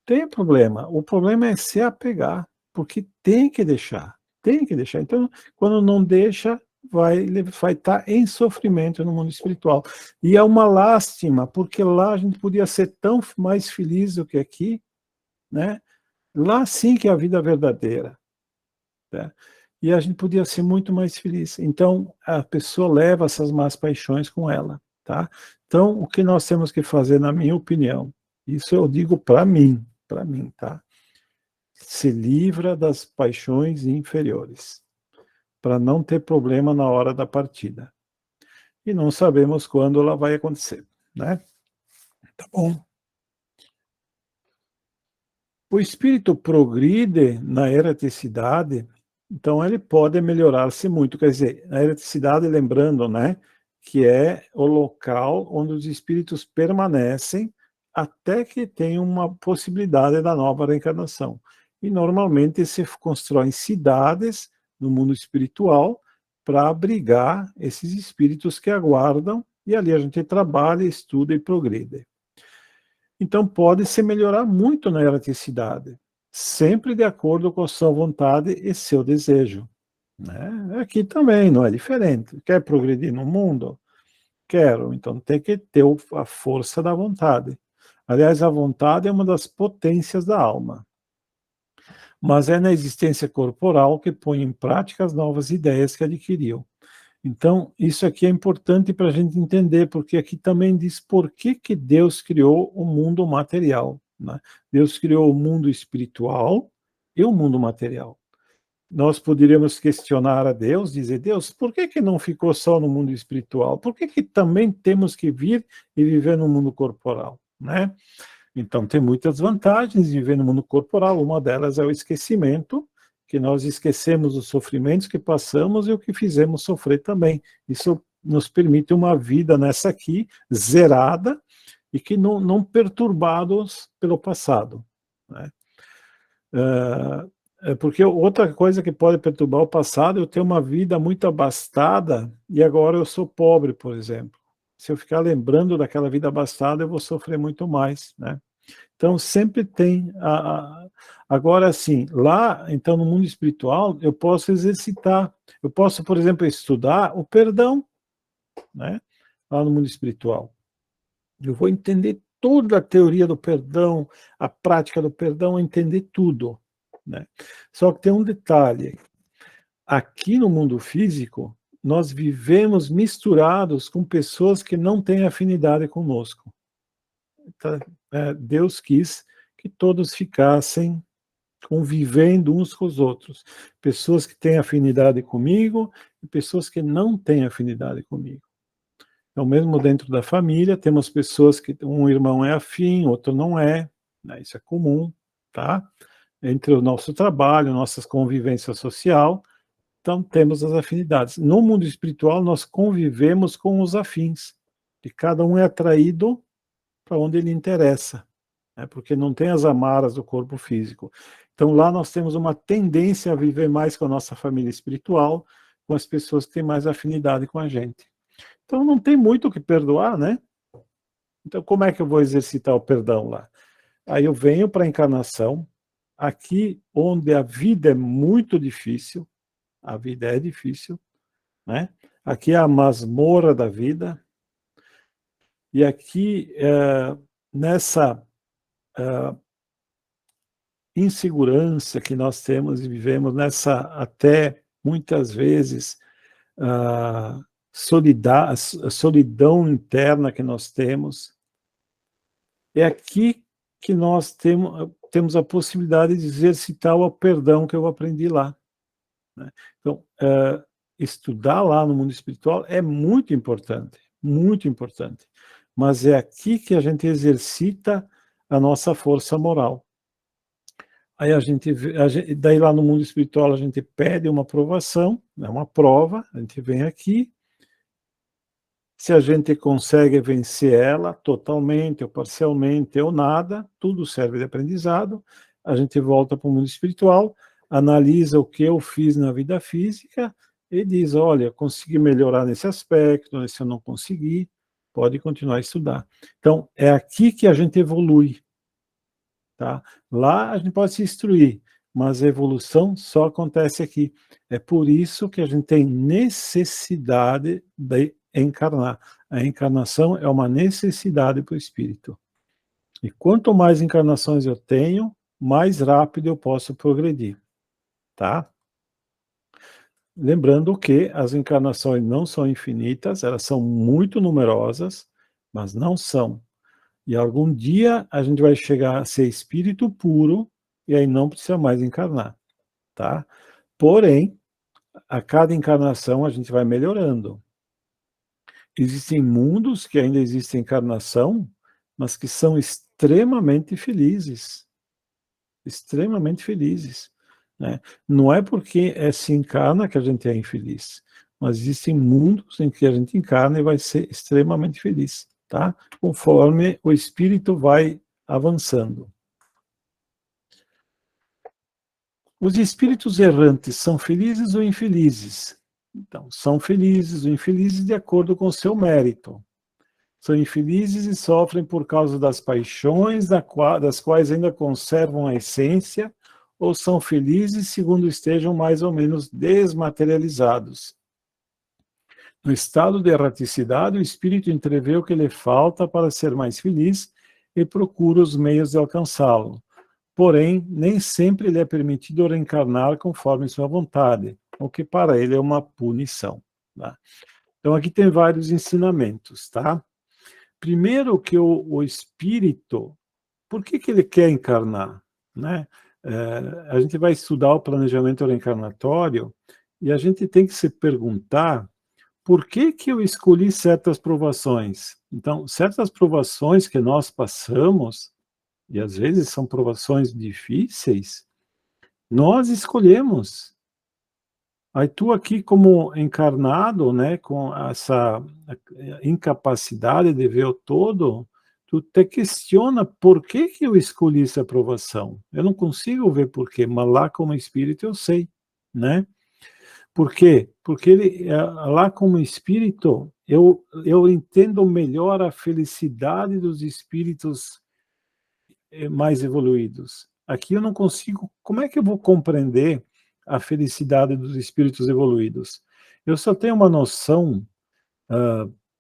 Tem problema. O problema é se apegar, porque tem que deixar, tem que deixar. Então, quando não deixa, vai estar em sofrimento no mundo espiritual. E é uma lástima, porque lá a gente podia ser tão mais feliz do que aqui, né? Lá sim que é a vida verdadeira, né? E a gente podia ser muito mais feliz. Então, a pessoa leva essas más paixões com ela, tá? Então, o que nós temos que fazer, na minha opinião, isso eu digo para mim, tá? Se livra das paixões inferiores, para não ter problema na hora da partida. E não sabemos quando ela vai acontecer, né? Tá bom. O espírito progride na erraticidade, então ele pode melhorar-se muito. Quer dizer, a erraticidade, lembrando, né, que é o local onde os espíritos permanecem até que tenha uma possibilidade da nova reencarnação. E normalmente se constroem cidades no mundo espiritual para abrigar esses espíritos que aguardam, e ali a gente trabalha, estuda e progride. Então pode se melhorar muito na erraticidade, sempre de acordo com a sua vontade e seu desejo, né? Aqui também não é diferente. Quer progredir no mundo? Quero, então tem que ter a força da vontade. Aliás, a vontade é uma das potências da alma. Mas é na existência corporal que põe em prática as novas ideias que adquiriu. Então, isso aqui é importante para a gente entender, porque aqui também diz por que Deus criou o mundo material, né? Deus criou o mundo espiritual e o mundo material. Nós poderíamos questionar a Deus, dizer, Deus, por que não ficou só no mundo espiritual? Por que também temos que vir e viver no mundo corporal, né? Então, tem muitas vantagens de viver no mundo corporal, uma delas é o esquecimento, que nós esquecemos os sofrimentos que passamos e o que fizemos sofrer também. Isso nos permite uma vida nessa aqui, zerada, e que não perturbados pelo passado, né? Porque outra coisa que pode perturbar o passado é eu ter uma vida muito abastada e agora eu sou pobre, por exemplo. Se eu ficar lembrando daquela vida abastada, eu vou sofrer muito mais, né? Então, sempre tem... Agora, assim, lá, então, no mundo espiritual, eu posso exercitar. Eu posso, por exemplo, estudar o perdão, né? Lá no mundo espiritual. Eu vou entender toda a teoria do perdão, a prática do perdão, entender tudo, né? Só que tem um detalhe. Aqui no mundo físico, nós vivemos misturados com pessoas que não têm afinidade conosco. Deus quis que todos ficassem convivendo uns com os outros. Pessoas que têm afinidade comigo e pessoas que não têm afinidade comigo. Então, mesmo dentro da família, temos pessoas que um irmão é afim, outro não é, né? Isso é comum, tá? Entre o nosso trabalho, nossa convivência social, então temos as afinidades. No mundo espiritual, nós convivemos com os afins, e cada um é atraído para onde ele interessa, né? Porque não tem as amarras do corpo físico. Então lá nós temos uma tendência a viver mais com a nossa família espiritual, com as pessoas que têm mais afinidade com a gente. Então não tem muito o que perdoar, né? Então como é que eu vou exercitar o perdão lá? Aí eu venho para a encarnação, aqui onde a vida é muito difícil, a vida é difícil, né? Aqui é a masmorra da vida, e aqui, nessa insegurança que nós temos e vivemos, nessa até muitas vezes solidão interna que nós temos, é aqui que nós temos a possibilidade de exercitar o perdão que eu aprendi lá, né? Então, estudar lá no mundo espiritual é muito importante, mas é aqui que a gente exercita a nossa força moral. Aí daí lá no mundo espiritual a gente pede uma aprovação, é uma prova, a gente vem aqui, se a gente consegue vencer ela totalmente ou parcialmente ou nada, tudo serve de aprendizado, a gente volta para o mundo espiritual, analisa o que eu fiz na vida física e diz, olha, consegui melhorar nesse aspecto, nesse eu não consegui, pode continuar a estudar. Então, é aqui que a gente evolui, tá? Lá a gente pode se instruir, mas a evolução só acontece aqui. É por isso que a gente tem necessidade de encarnar. A encarnação é uma necessidade para o espírito. E quanto mais encarnações eu tenho, mais rápido eu posso progredir, tá? Lembrando que as encarnações não são infinitas, elas são muito numerosas, mas não são. E algum dia a gente vai chegar a ser espírito puro, e aí não precisa mais encarnar, tá? Porém, a cada encarnação a gente vai melhorando. Existem mundos que ainda existem encarnação, mas que são extremamente felizes. Extremamente felizes, né? Não é porque se encarna que a gente é infeliz, mas existem mundos em que a gente encarna e vai ser extremamente feliz, tá? Conforme o espírito vai avançando. Os espíritos errantes são felizes ou infelizes? Então, são felizes ou infelizes de acordo com o seu mérito. São infelizes e sofrem por causa das paixões, das quais ainda conservam a essência, ou são felizes segundo estejam mais ou menos desmaterializados. No estado de erraticidade, o espírito entrevê o que lhe falta para ser mais feliz e procura os meios de alcançá-lo. Porém, nem sempre lhe é permitido reencarnar conforme sua vontade, o que para ele é uma punição, tá? Então aqui tem vários ensinamentos, tá? Primeiro que o espírito, por que ele quer encarnar, né? A gente vai estudar o planejamento reencarnatório e a gente tem que se perguntar por que eu escolhi certas provações. Então, certas provações que nós passamos, e às vezes são provações difíceis, nós escolhemos. Aí tu aqui como encarnado, né, com essa incapacidade de ver o todo, tu te questiona por que eu escolhi essa provação. Eu não consigo ver por quê, mas lá como espírito eu sei, né? Por quê? Porque lá como espírito eu entendo melhor a felicidade dos espíritos mais evoluídos. Aqui eu não consigo, como é que eu vou compreender a felicidade dos espíritos evoluídos? Eu só tenho uma noção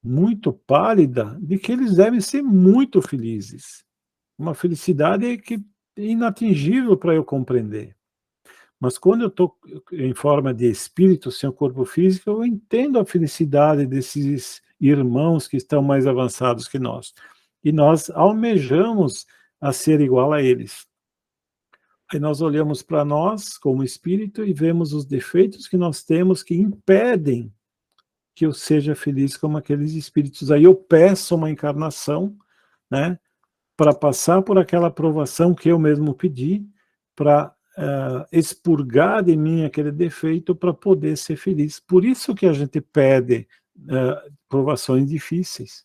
muito pálida de que eles devem ser muito felizes. Uma felicidade que é inatingível para eu compreender. Mas quando eu estou em forma de espírito, sem o corpo físico, eu entendo a felicidade desses irmãos que estão mais avançados que nós. E nós almejamos a ser igual a eles. Aí nós olhamos para nós como espírito e vemos os defeitos que nós temos que impedem que eu seja feliz como aqueles espíritos. Aí eu peço uma encarnação, né, para passar por aquela provação que eu mesmo pedi, para expurgar de mim aquele defeito para poder ser feliz. Por isso que a gente pede provações difíceis.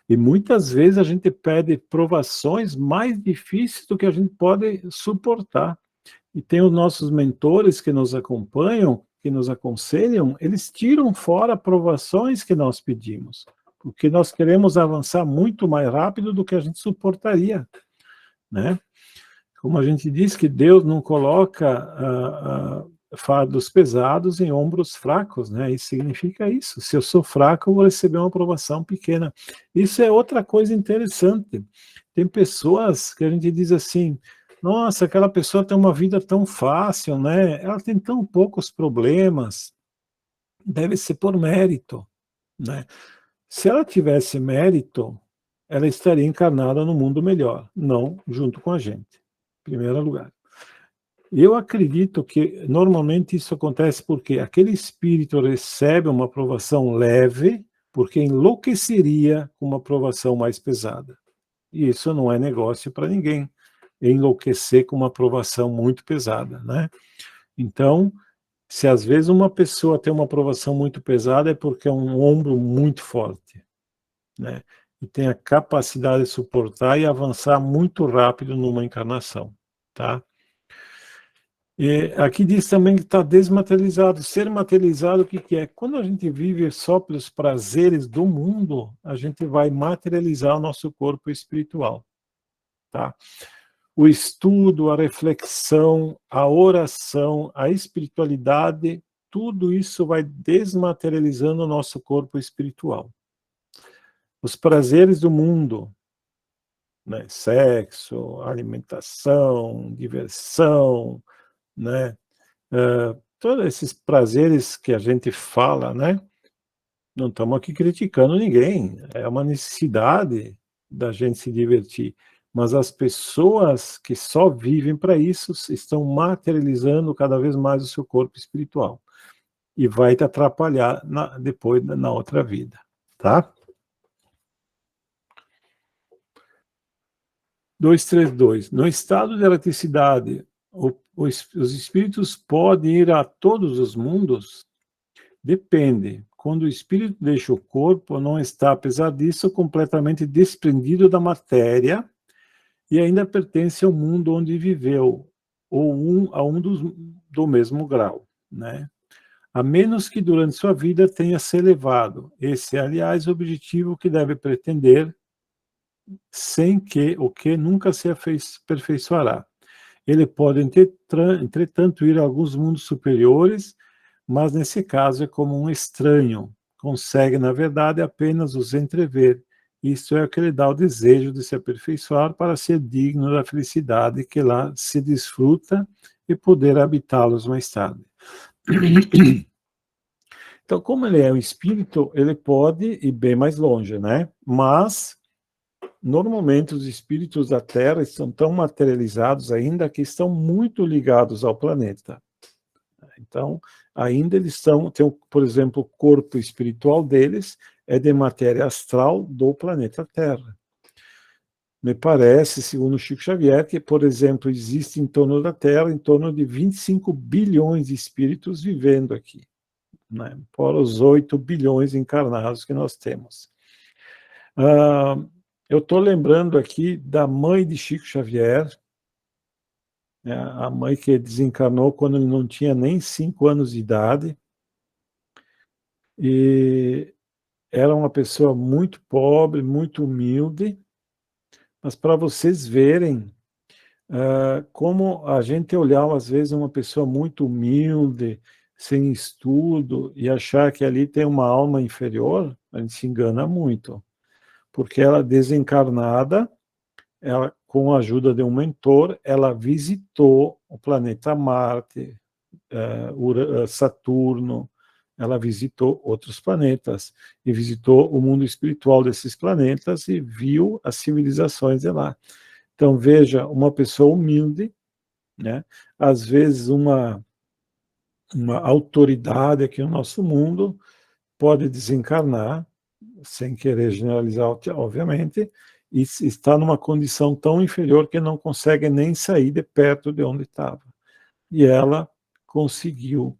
E muitas vezes a gente pede provações mais difíceis do que a gente pode suportar. E tem os nossos mentores que nos acompanham, que nos aconselham, eles tiram fora provações que nós pedimos, porque nós queremos avançar muito mais rápido do que a gente suportaria, né? Como a gente diz que Deus não coloca fardos pesados em ombros fracos, né? Isso significa isso. Se eu sou fraco, eu vou receber uma aprovação pequena. Isso é outra coisa interessante. Tem pessoas que a gente diz assim, nossa, aquela pessoa tem uma vida tão fácil, né? Ela tem tão poucos problemas. Deve ser por mérito, né? Se ela tivesse mérito, ela estaria encarnada no mundo melhor, não junto com a gente, em primeiro lugar. Eu acredito que normalmente isso acontece porque aquele espírito recebe uma provação leve, porque enlouqueceria com uma provação mais pesada. E isso não é negócio para ninguém, enlouquecer com uma provação muito pesada, né? Então, se às vezes uma pessoa tem uma provação muito pesada, é porque é um ombro muito forte, né? E tem a capacidade de suportar e avançar muito rápido numa encarnação, tá? E aqui diz também que está desmaterializado. Ser materializado, o que que é? Quando a gente vive só pelos prazeres do mundo, a gente vai materializar o nosso corpo espiritual, tá? O estudo, a reflexão, a oração, a espiritualidade, tudo isso vai desmaterializando o nosso corpo espiritual. Os prazeres do mundo, né? Sexo, alimentação, diversão, né? Todos esses prazeres que a gente fala, né? Não estamos aqui criticando ninguém, é uma necessidade da gente se divertir. Mas as pessoas que só vivem para isso estão materializando cada vez mais o seu corpo espiritual. E vai te atrapalhar depois na outra vida, tá? 232. No estado de erraticidade, os espíritos podem ir a todos os mundos? Depende. Quando o espírito deixa o corpo, não está, apesar disso, completamente desprendido da matéria e ainda pertence ao mundo onde viveu, ou a um do mesmo grau, né? A menos que durante sua vida tenha se elevado. Esse é, aliás, o objetivo que deve pretender, sem que o que nunca se aperfeiçoará. Ele pode, entretanto, ir a alguns mundos superiores, mas nesse caso é como um estranho, consegue, na verdade, apenas os entrever. Isto é o que lhe dá o desejo de se aperfeiçoar para ser digno da felicidade que lá se desfruta e poder habitá-los mais tarde. Então, como ele é um espírito, ele pode ir bem mais longe, né? Mas, normalmente, os espíritos da Terra estão tão materializados ainda que estão muito ligados ao planeta. Então, ainda eles tem, por exemplo, o corpo espiritual deles é de matéria astral do planeta Terra. Me parece, segundo Chico Xavier, que, por exemplo, existe em torno da Terra em torno de 25 bilhões de espíritos vivendo aqui, né? Fora os 8 bilhões encarnados que nós temos. Eu estou lembrando aqui da mãe de Chico Xavier, a mãe que desencarnou quando ele não tinha nem 5 anos de idade, e era uma pessoa muito pobre, muito humilde, mas para vocês verem como a gente olhar, às vezes, uma pessoa muito humilde, sem estudo, e achar que ali tem uma alma inferior, a gente se engana muito, porque ela desencarnada, ela, com a ajuda de um mentor, ela visitou o planeta Marte, Saturno, ela visitou outros planetas, e visitou o mundo espiritual desses planetas, e viu as civilizações de lá. Então, veja, uma pessoa humilde, né? Às vezes uma autoridade aqui no nosso mundo pode desencarnar, sem querer generalizar, obviamente, e está numa condição tão inferior que não consegue nem sair de perto de onde estava. E ela conseguiu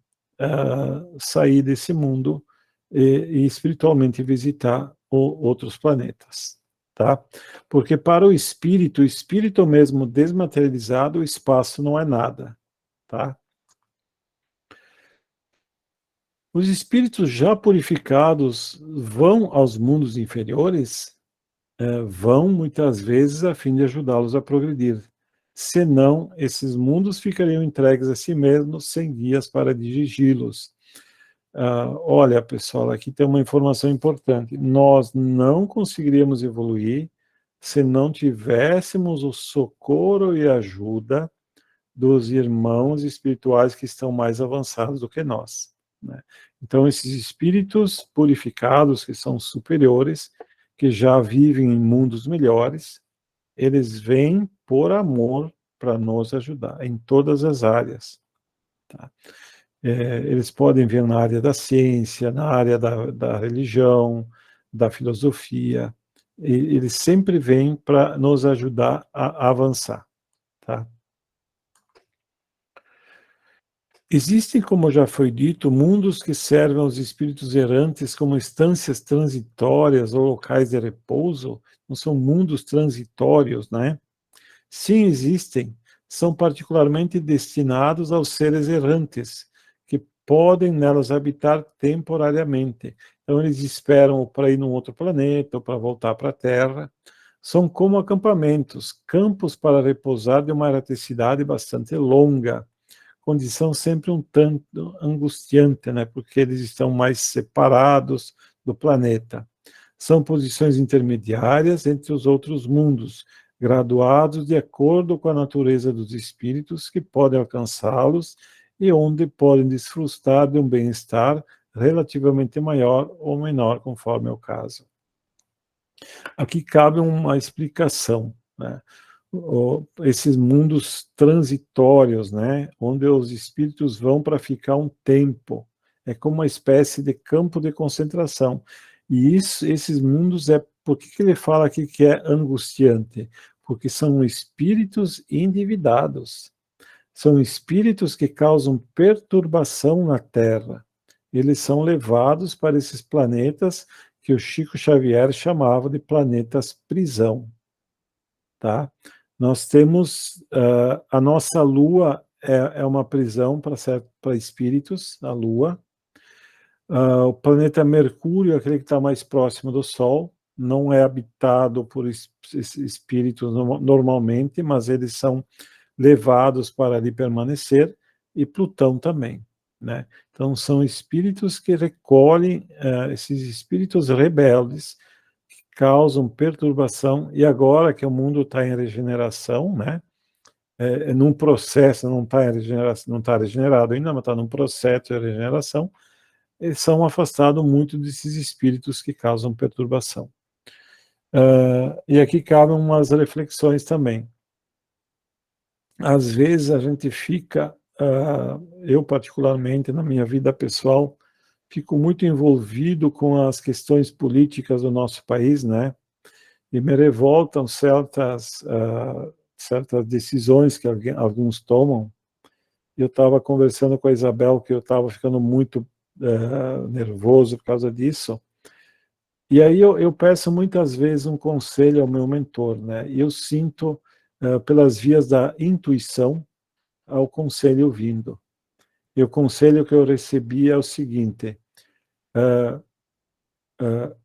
sair desse mundo e espiritualmente visitar outros planetas, tá? Porque para o espírito mesmo desmaterializado, o espaço não é nada, tá? Os espíritos já purificados vão aos mundos inferiores? Vão muitas vezes a fim de ajudá-los a progredir. Senão, esses mundos ficariam entregues a si mesmos, sem guias para dirigi-los. Olha, pessoal, aqui tem uma informação importante. Nós não conseguiríamos evoluir se não tivéssemos o socorro e ajuda dos irmãos espirituais que estão mais avançados do que nós, né? Então, esses espíritos purificados, que são superiores, que já vivem em mundos melhores, eles vêm por amor para nos ajudar em todas as áreas, tá? Eles podem vir na área da ciência, na área da religião, da filosofia, e eles sempre vêm para nos ajudar a avançar, tá? Existem, como já foi dito, mundos que servem aos espíritos errantes como instâncias transitórias ou locais de repouso? Não são mundos transitórios, né? Sim, existem. são particularmente destinados aos seres errantes, que podem nelas habitar temporariamente. Então, eles esperam para ir num outro planeta ou para voltar para a Terra. São como acampamentos, campos para repousar de uma erraticidade bastante longa, condição sempre um tanto angustiante, né? Porque eles estão mais separados do planeta. São posições intermediárias entre os outros mundos, graduados de acordo com a natureza dos espíritos que podem alcançá-los e onde podem desfrutar de um bem-estar relativamente maior ou menor, conforme é o caso. Aqui cabe uma explicação, né? Esses mundos transitórios, né, onde os espíritos vão para ficar um tempo, é como uma espécie de campo de concentração. E esses mundos por que ele fala aqui que é angustiante? Porque são espíritos endividados, são espíritos que causam perturbação na Terra. Eles são levados para esses planetas que o Chico Xavier chamava de planetas prisão, tá? Nós temos, a nossa Lua é uma prisão para espíritos, a Lua. O planeta Mercúrio, aquele que está mais próximo do Sol, não é habitado por espíritos normalmente, mas eles são levados para ali permanecer, e Plutão também, né? Então, são espíritos que recolhem, esses espíritos rebeldes, causam perturbação, e agora que o mundo está em regeneração, né, num processo, não está regenerado ainda, mas está num processo de regeneração, eles são afastados muito desses espíritos que causam perturbação. E aqui cabem umas reflexões também. Às vezes a gente fica, eu particularmente na minha vida pessoal, fico muito envolvido com as questões políticas do nosso país, né? E me revoltam certas decisões que alguns tomam. Eu estava conversando com a Isabel que eu estava ficando muito nervoso por causa disso. E aí eu peço muitas vezes um conselho ao meu mentor, né? E eu sinto, pelas vias da intuição, ao conselho vindo. E o conselho que eu recebi é o seguinte: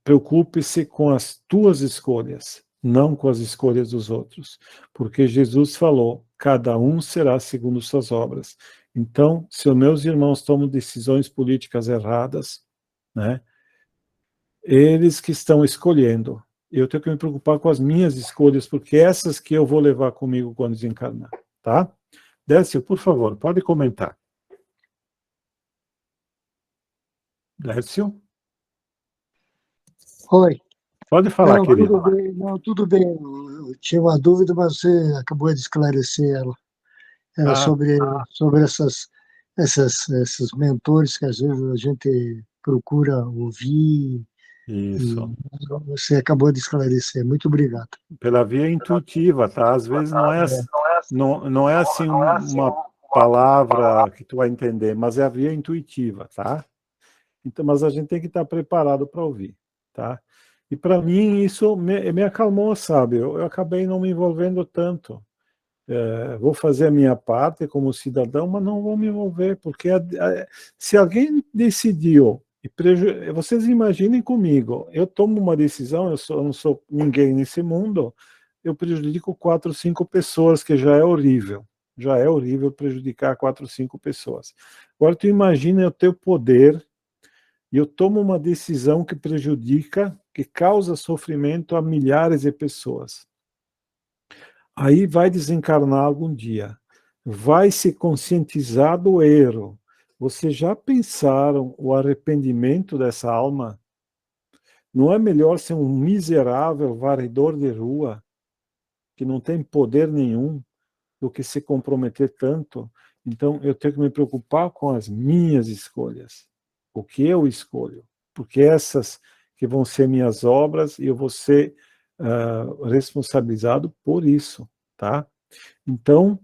preocupe-se com as tuas escolhas, não com as escolhas dos outros, porque Jesus falou, cada um será segundo suas obras. Então, se os meus irmãos tomam decisões políticas erradas, né, eles que estão escolhendo, eu tenho que me preocupar com as minhas escolhas, porque essas que eu vou levar comigo quando desencarnar, tá? Décio, por favor, pode comentar. Décio? Oi. Pode falar, Não, querido. tudo bem, não, tudo bem. Eu tinha uma dúvida, mas você acabou de esclarecer ela. Era sobre esses mentores que às vezes a gente procura ouvir, Isso. e você acabou de esclarecer. Muito obrigado. Pela via intuitiva, tá? Às vezes não é assim uma palavra que tu vai entender, mas é a via intuitiva, tá? Então, mas a gente tem que estar preparado para ouvir, tá? E para mim isso me acalmou, sabe? Eu acabei não me envolvendo tanto. Vou fazer a minha parte como cidadão, mas não vou me envolver, porque se alguém decidiu, vocês imaginem comigo, eu tomo uma decisão, eu não sou ninguém nesse mundo, eu prejudico 4, 5 pessoas, que já é horrível prejudicar 4, 5 pessoas. Agora tu imagina eu ter o poder, e eu tomo uma decisão que prejudica, que causa sofrimento a milhares de pessoas. Aí vai desencarnar algum dia, vai se conscientizar do erro. Vocês já pensaram o arrependimento dessa alma? Não é melhor ser um miserável varredor de rua, que não tem poder nenhum, do que se comprometer tanto? Então, eu tenho que me preocupar com as minhas escolhas. O que eu escolho? Porque essas que vão ser minhas obras, e eu vou ser responsabilizado por isso, tá? Então,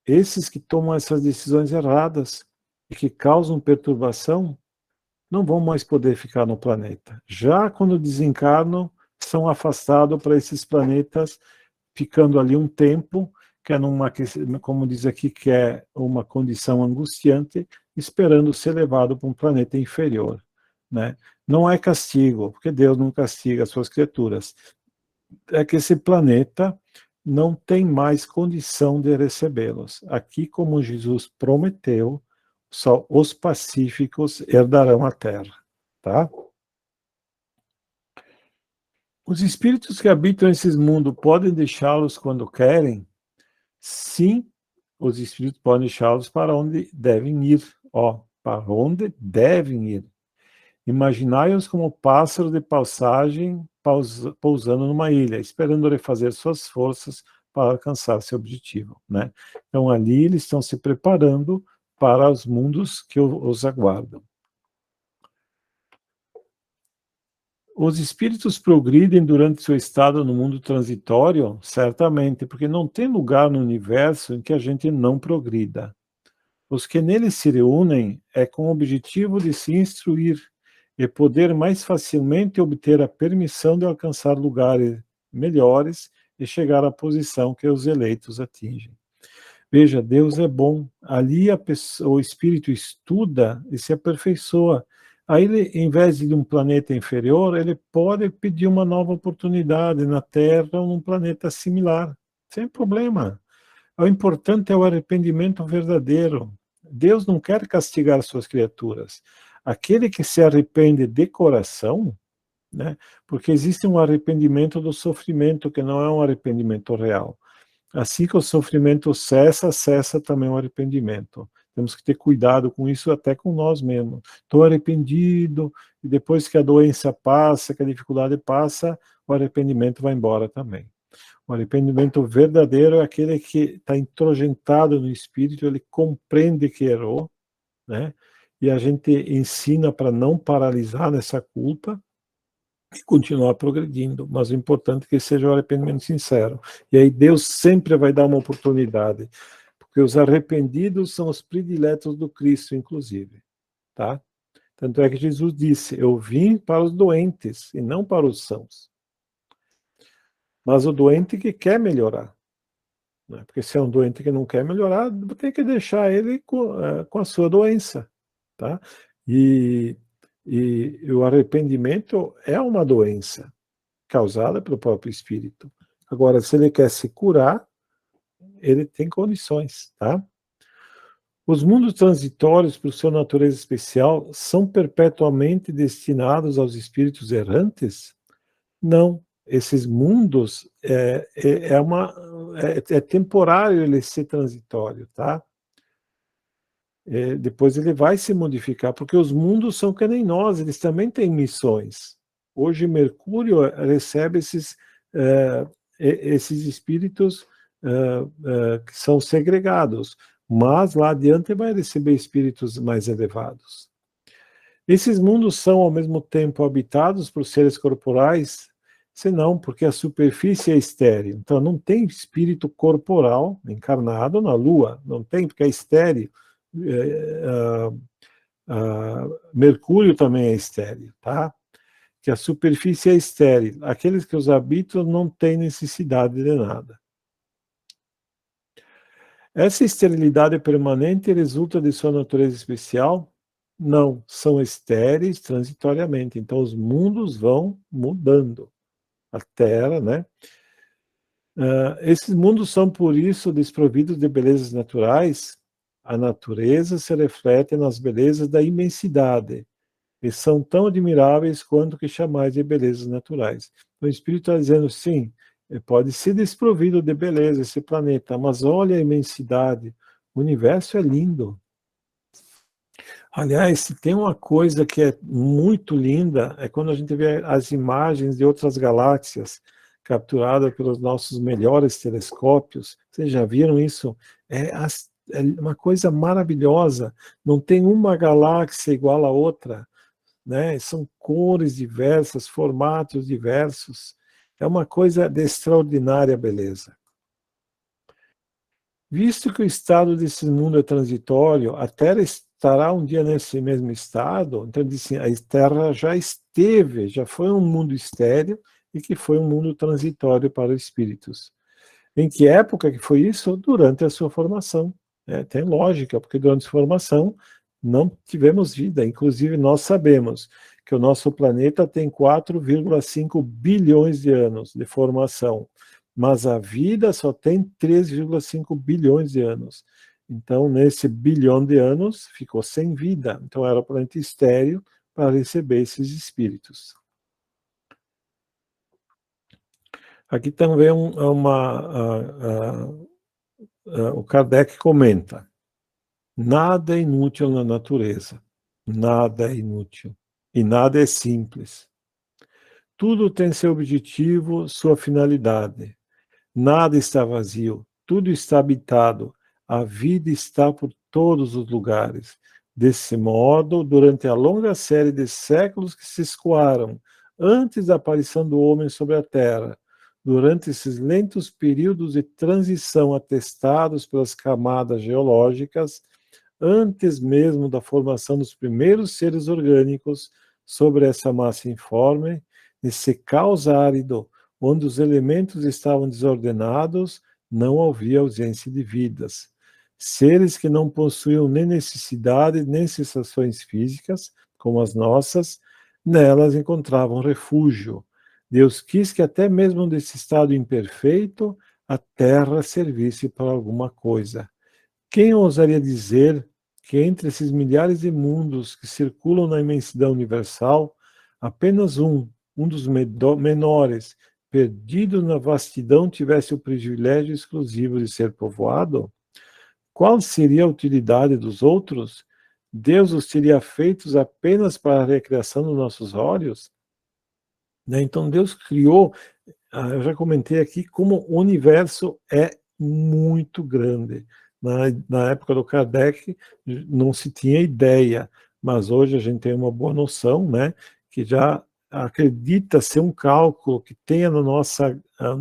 esses que tomam essas decisões erradas e que causam perturbação, não vão mais poder ficar no planeta. Já quando desencarnam, são afastados para esses planetas ficando ali um tempo, que é como diz aqui, que é uma condição angustiante, esperando ser levado para um planeta inferior, né? Não é castigo, porque Deus não castiga as suas criaturas. É que esse planeta não tem mais condição de recebê-los. Aqui, como Jesus prometeu, só os pacíficos herdarão a terra, tá? Os espíritos que habitam esses mundos podem deixá-los quando querem? Sim, os espíritos podem deixá-los para onde devem ir. Ó, para onde devem ir. Imaginai-os como pássaros de passagem pousando numa ilha, esperando refazer suas forças para alcançar seu objetivo, né? Então, ali eles estão se preparando para os mundos que os aguardam. Os espíritos progridem durante seu estado no mundo transitório? Certamente, porque não tem lugar no universo em que a gente não progrida. Os que nele se reúnem é com o objetivo de se instruir e poder mais facilmente obter a permissão de alcançar lugares melhores e chegar à posição que os eleitos atingem. Veja, Deus é bom. Ali o espírito estuda e se aperfeiçoa. Aí, ele, em vez de um planeta inferior, ele pode pedir uma nova oportunidade na Terra ou num planeta similar, sem problema. O importante é o arrependimento verdadeiro. Deus não quer castigar suas criaturas. Aquele que se arrepende de coração, né, porque existe um arrependimento do sofrimento, que não é um arrependimento real. Assim que o sofrimento cessa, cessa também o arrependimento. Temos que ter cuidado com isso, até com nós mesmos. Estou arrependido, e depois que a doença passa, que a dificuldade passa, o arrependimento vai embora também. O arrependimento verdadeiro é aquele que está introjentado no espírito, ele compreende que errou, né? E a gente ensina para não paralisar nessa culpa e continuar progredindo, mas o importante é que seja o arrependimento sincero. E aí Deus sempre vai dar uma oportunidade, porque os arrependidos são os prediletos do Cristo, inclusive, tá? Tanto é que Jesus disse, eu vim para os doentes e não para os sãos. Mas o doente que quer melhorar, né? Porque se é um doente que não quer melhorar, tem que deixar ele com a sua doença, tá? E o arrependimento é uma doença causada pelo próprio espírito. Agora, se ele quer se curar, ele tem condições, tá? Os mundos transitórios, por sua natureza especial, são perpetuamente destinados aos espíritos errantes? Não. Esses mundos é temporário ele ser transitório, tá? Depois ele vai se modificar, porque os mundos são que nem nós, eles também têm missões. Hoje Mercúrio recebe esses espíritos que são segregados, mas lá adiante vai receber espíritos mais elevados. Esses mundos são ao mesmo tempo habitados por seres corporais? Senão, porque a superfície é estéril. Então não tem espírito corporal encarnado na Lua, não tem, porque é estéril. Mercúrio também é estéril, tá? Que a superfície é estéril. Aqueles que os habitam não têm necessidade de nada. Essa esterilidade permanente resulta de sua natureza especial? Não, são estéreis transitoriamente. Então os mundos vão mudando. A Terra, né? Esses mundos são, por isso, desprovidos de belezas naturais. A natureza se reflete nas belezas da imensidade, e são tão admiráveis quanto que chamais de belezas naturais. O Espírito está dizendo, sim, pode ser desprovido de beleza esse planeta, mas olha a imensidade, o universo é lindo. Aliás, tem uma coisa que é muito linda, é quando a gente vê as imagens de outras galáxias capturadas pelos nossos melhores telescópios. Vocês já viram isso? É uma coisa maravilhosa. Não tem uma galáxia igual a outra, né? São cores diversas, formatos diversos. É uma coisa de extraordinária beleza. Visto que o estado desse mundo é transitório, a Terra estará um dia nesse mesmo estado. Então, assim, a Terra já esteve, já foi um mundo estéril e que foi um mundo transitório para os espíritos. Em que época que foi isso? Durante a sua formação. Tem lógica, porque durante a sua formação não tivemos vida. Inclusive, nós sabemos que o nosso planeta tem 4,5 bilhões de anos de formação, mas a vida só tem 3,5 bilhões de anos. Então, nesse bilhão de anos, ficou sem vida. Então, era o planeta estéril para receber esses espíritos. Aqui também o Kardec comenta: nada é inútil na natureza, nada é inútil, e nada é simples. Tudo tem seu objetivo, sua finalidade. Nada está vazio, tudo está habitado, a vida está por todos os lugares. Desse modo, durante a longa série de séculos que se escoaram antes da aparição do homem sobre a Terra, durante esses lentos períodos de transição atestados pelas camadas geológicas, antes mesmo da formação dos primeiros seres orgânicos sobre essa massa informe, nesse caos árido, onde os elementos estavam desordenados, não havia ausência de vidas. Seres que não possuíam nem necessidade nem sensações físicas, como as nossas, nelas encontravam refúgio. Deus quis que até mesmo desse estado imperfeito, a Terra servisse para alguma coisa. Quem ousaria dizer que entre esses milhares de mundos que circulam na imensidão universal, apenas um dos menores, perdido na vastidão, tivesse o privilégio exclusivo de ser povoado? Qual seria a utilidade dos outros? Deus os teria feitos apenas para a recreação dos nossos olhos? Então Deus criou, eu já comentei aqui, como o universo é muito grande. Na época do Kardec não se tinha ideia, mas hoje a gente tem uma boa noção, né, que já acredita ser um cálculo que tenha no nosso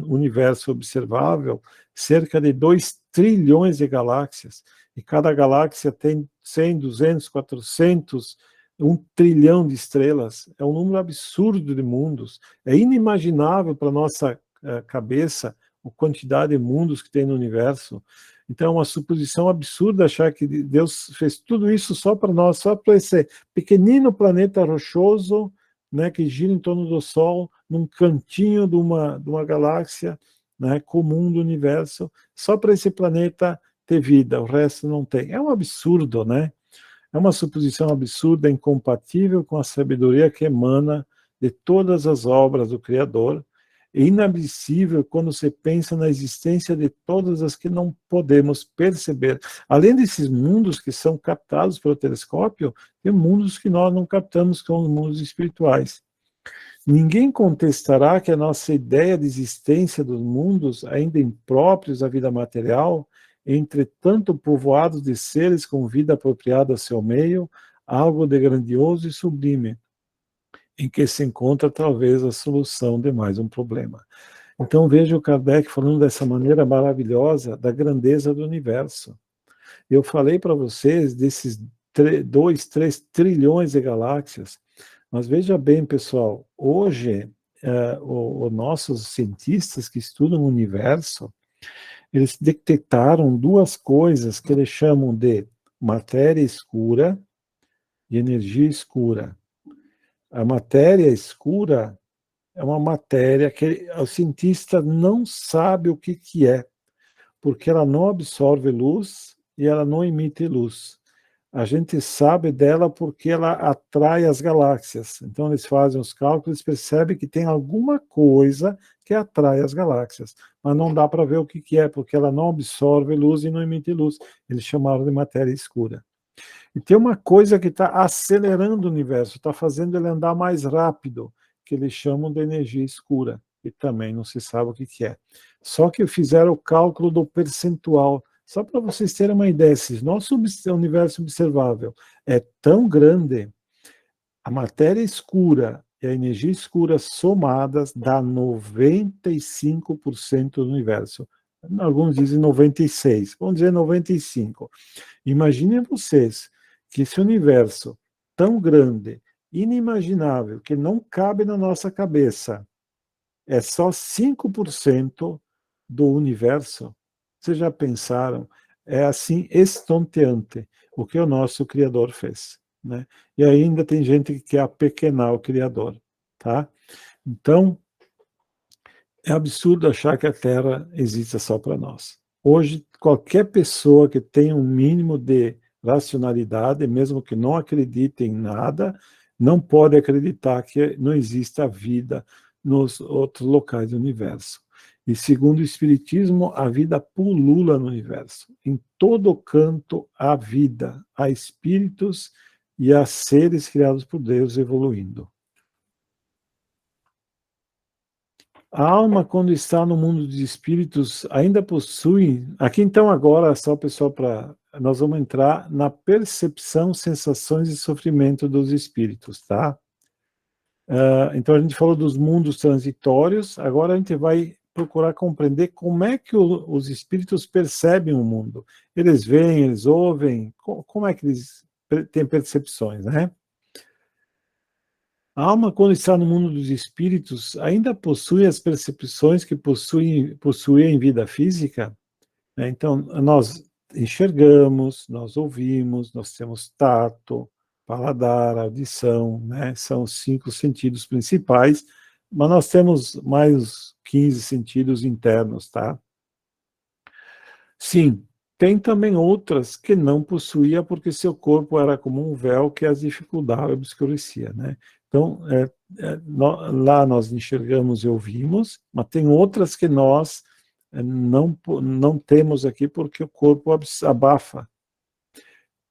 universo observável cerca de 2 trilhões de galáxias, e cada galáxia tem 100, 200, 400, 1 trilhão de estrelas. É um número absurdo de mundos. É inimaginável para a nossa cabeça a quantidade de mundos que tem no universo. Então é uma suposição absurda achar que Deus fez tudo isso só para nós, só para esse pequenino planeta rochoso, né, que gira em torno do Sol, num cantinho de uma galáxia, né, comum do universo, só para esse planeta ter vida, o resto não tem. É um absurdo, né? É uma suposição absurda, incompatível com a sabedoria que emana de todas as obras do Criador, e inadmissível quando se pensa na existência de todas as que não podemos perceber. Além desses mundos que são captados pelo telescópio, tem mundos que nós não captamos, que são os mundos espirituais. Ninguém contestará que a nossa ideia de existência dos mundos, ainda impróprios à vida material, entretanto povoados de seres com vida apropriada ao seu meio, algo de grandioso e sublime, em que se encontra talvez a solução de mais um problema. Então veja o Kardec falando dessa maneira maravilhosa da grandeza do universo. Eu falei para vocês desses 2, 3 trilhões de galáxias, mas veja bem, pessoal, hoje os nossos cientistas que estudam o universo, eles detectaram 2 coisas que eles chamam de matéria escura e energia escura. A matéria escura é uma matéria que o cientista não sabe o que é, porque ela não absorve luz e ela não emite luz. A gente sabe dela porque ela atrai as galáxias. Então eles fazem os cálculos e percebem que tem alguma coisa que atrai as galáxias, mas não dá para ver o que é, porque ela não absorve luz e não emite luz. Eles chamaram de matéria escura. E tem uma coisa que está acelerando o universo, está fazendo ele andar mais rápido, que eles chamam de energia escura, e também não se sabe o que é. Só que fizeram o cálculo do percentual, só para vocês terem uma ideia, se nosso universo observável é tão grande, a matéria escura e a energia escura somadas dá 95% do universo. Alguns dizem 96%, vamos dizer 95%. Imaginem vocês que esse universo tão grande, inimaginável, que não cabe na nossa cabeça, é só 5% do universo, vocês já pensaram, é assim estonteante o que o nosso Criador fez, né? E ainda tem gente que quer apequenar o Criador, tá? Então, é absurdo achar que a Terra existe só para nós. Hoje, qualquer pessoa que tenha um mínimo de racionalidade, mesmo que não acredite em nada, não pode acreditar que não exista vida nos outros locais do universo. E segundo o Espiritismo, a vida pulula no universo. Em todo canto há vida, há espíritos e há seres criados por Deus evoluindo. A alma, quando está no mundo dos espíritos, ainda possui... Aqui, então, agora, só, pessoal, nós vamos entrar na percepção, sensações e sofrimento dos espíritos, tá? Então, a gente falou dos mundos transitórios, agora a gente vai procurar compreender como é que os espíritos percebem o mundo. Eles veem, eles ouvem, como é que eles têm percepções, né? A alma, quando está no mundo dos espíritos, ainda possui as percepções que possuía em vida física, né? Então, nós enxergamos, nós ouvimos, nós temos tato, paladar, audição, né? São os 5 sentidos principais, mas nós temos mais 15 sentidos internos, tá? Sim, tem também outras que não possuía porque seu corpo era como um véu que as dificultava e obscurecia, né? Então, lá nós enxergamos e ouvimos, mas tem outras que nós não temos aqui porque o corpo abafa.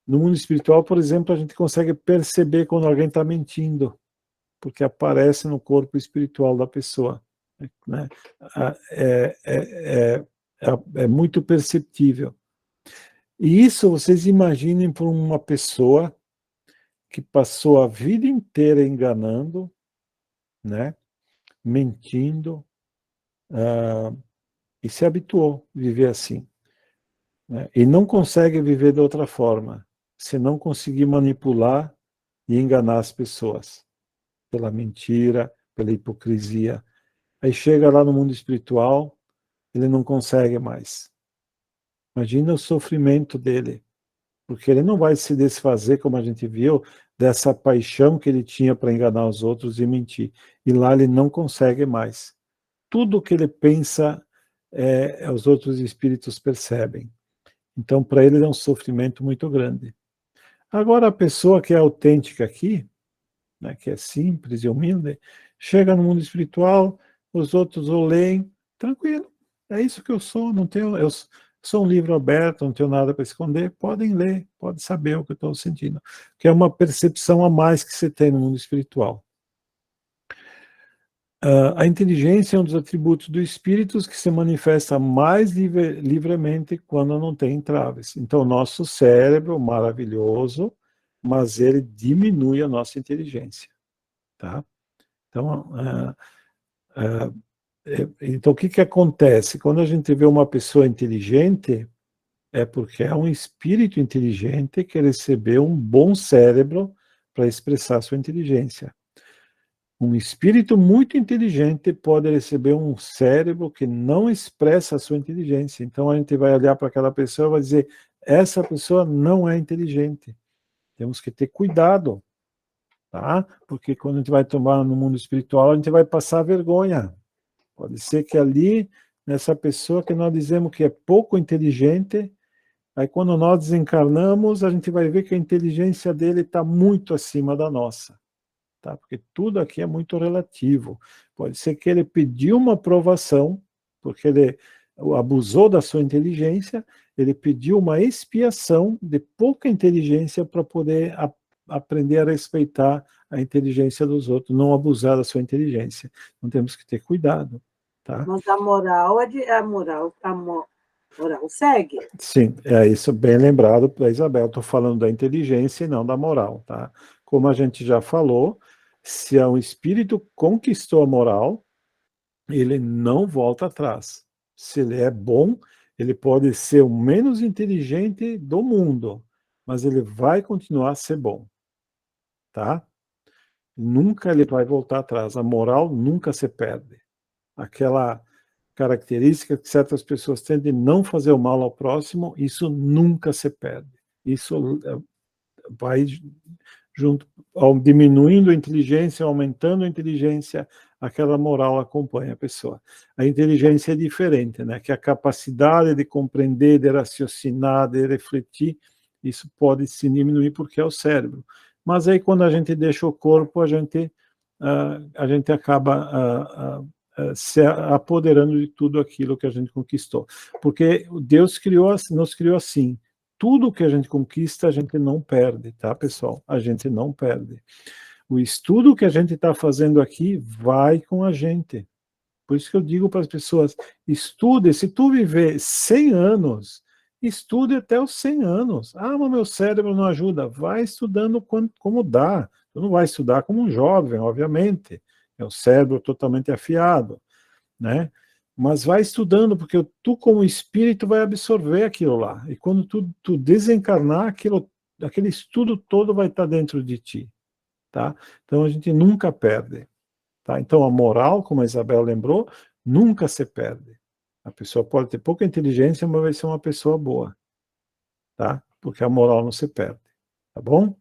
No mundo espiritual, por exemplo, a gente consegue perceber quando alguém está mentindo, porque aparece no corpo espiritual da pessoa, né? É muito perceptível. E isso vocês imaginem por uma pessoa que passou a vida inteira enganando, né, mentindo, e se habituou a viver assim, né, e não consegue viver de outra forma, se não conseguir manipular e enganar as pessoas, pela mentira, pela hipocrisia. Aí chega lá no mundo espiritual, ele não consegue mais. Imagina o sofrimento dele, porque ele não vai se desfazer, como a gente viu, dessa paixão que ele tinha para enganar os outros e mentir. E lá ele não consegue mais. Tudo que ele pensa, os outros espíritos percebem. Então, para ele é um sofrimento muito grande. Agora, a pessoa que é autêntica aqui, né, que é simples e humilde, chega no mundo espiritual, os outros o leem, tranquilo, é isso que eu sou, não tenho... Sou um livro aberto, não tenho nada para esconder, podem ler, podem saber o que eu estou sentindo, que é uma percepção a mais que você tem no mundo espiritual. A inteligência é um dos atributos do espírito que se manifesta mais livremente quando não tem entraves. Então, o nosso cérebro, maravilhoso, mas ele diminui a nossa inteligência, tá? Então, então o que acontece? Quando a gente vê uma pessoa inteligente, é porque é um espírito inteligente que recebeu um bom cérebro para expressar sua inteligência. Um espírito muito inteligente pode receber um cérebro que não expressa a sua inteligência. Então a gente vai olhar para aquela pessoa e vai dizer, essa pessoa não é inteligente. Temos que ter cuidado, tá? Porque quando a gente vai tomar no mundo espiritual, a gente vai passar vergonha. Pode ser que ali, nessa pessoa que nós dizemos que é pouco inteligente, aí quando nós desencarnamos, a gente vai ver que a inteligência dele está muito acima da nossa, tá? Porque tudo aqui é muito relativo. Pode ser que ele pediu uma aprovação, porque ele abusou da sua inteligência, ele pediu uma expiação de pouca inteligência para poder aprender a respeitar a inteligência dos outros, não abusar da sua inteligência. Então temos que ter cuidado, tá? Mas a moral segue. Sim, é isso, bem lembrado da Isabel. Estou falando da inteligência e não da moral, tá? Como a gente já falou, se um espírito conquistou a moral, ele não volta atrás. Se ele é bom, ele pode ser o menos inteligente do mundo, mas ele vai continuar a ser bom, tá? Nunca ele vai voltar atrás. A moral nunca se perde. Aquela característica que certas pessoas têm de não fazer o mal ao próximo, isso nunca se perde. Isso vai junto, diminuindo a inteligência, aumentando a inteligência, aquela moral acompanha a pessoa. A inteligência é diferente, né? Que a capacidade de compreender, de raciocinar, de refletir, isso pode se diminuir porque é o cérebro. Mas aí quando a gente deixa o corpo, a gente acaba se apoderando de tudo aquilo que a gente conquistou. Porque Deus nos criou assim. Tudo que a gente conquista, a gente não perde, tá, pessoal? A gente não perde. O estudo que a gente está fazendo aqui vai com a gente. Por isso que eu digo para as pessoas, estude, se tu viver 100 anos, estude até os 100 anos. Ah, mas meu cérebro não ajuda. Vai estudando como dá. Tu não vai estudar como um jovem, obviamente. É o cérebro totalmente afiado, né? Mas vai estudando, porque tu, como espírito, vai absorver aquilo lá. E quando tu desencarnar, aquele estudo todo vai estar dentro de ti. Tá? Então, a gente nunca perde. Tá? Então, a moral, como a Isabel lembrou, nunca se perde. A pessoa pode ter pouca inteligência, mas vai ser uma pessoa boa. Tá? Porque a moral não se perde. Tá bom?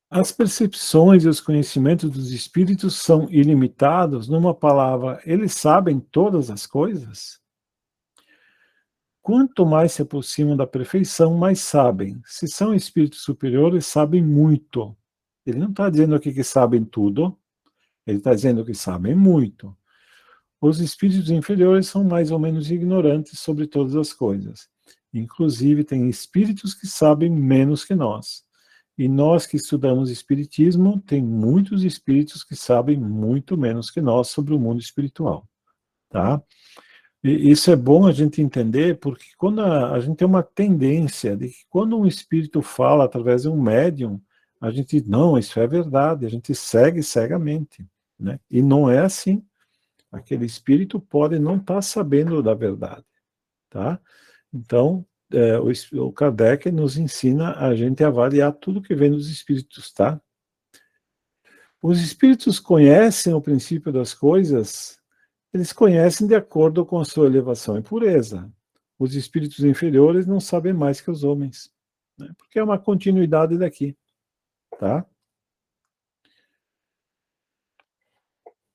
As percepções e os conhecimentos dos espíritos são ilimitados. Numa palavra, eles sabem todas as coisas? Quanto mais se aproximam da perfeição, mais sabem. Se são espíritos superiores, sabem muito. Ele não está dizendo aqui que sabem tudo, ele está dizendo que sabem muito. Os espíritos inferiores são mais ou menos ignorantes sobre todas as coisas. Inclusive, tem espíritos que sabem menos que nós. E nós que estudamos espiritismo, tem muitos espíritos que sabem muito menos que nós sobre o mundo espiritual. Tá? E isso é bom a gente entender, porque quando a gente tem uma tendência de que quando um espírito fala através de um médium, a gente, não, isso é verdade, a gente segue cegamente, né? E não é assim. Aquele espírito pode não estar sabendo da verdade, tá? Então, o Kardec nos ensina a gente a avaliar tudo que vem dos espíritos, tá? Os espíritos conhecem o princípio das coisas, eles conhecem de acordo com a sua elevação e pureza. Os espíritos inferiores não sabem mais que os homens, né? Porque é uma continuidade daqui, tá?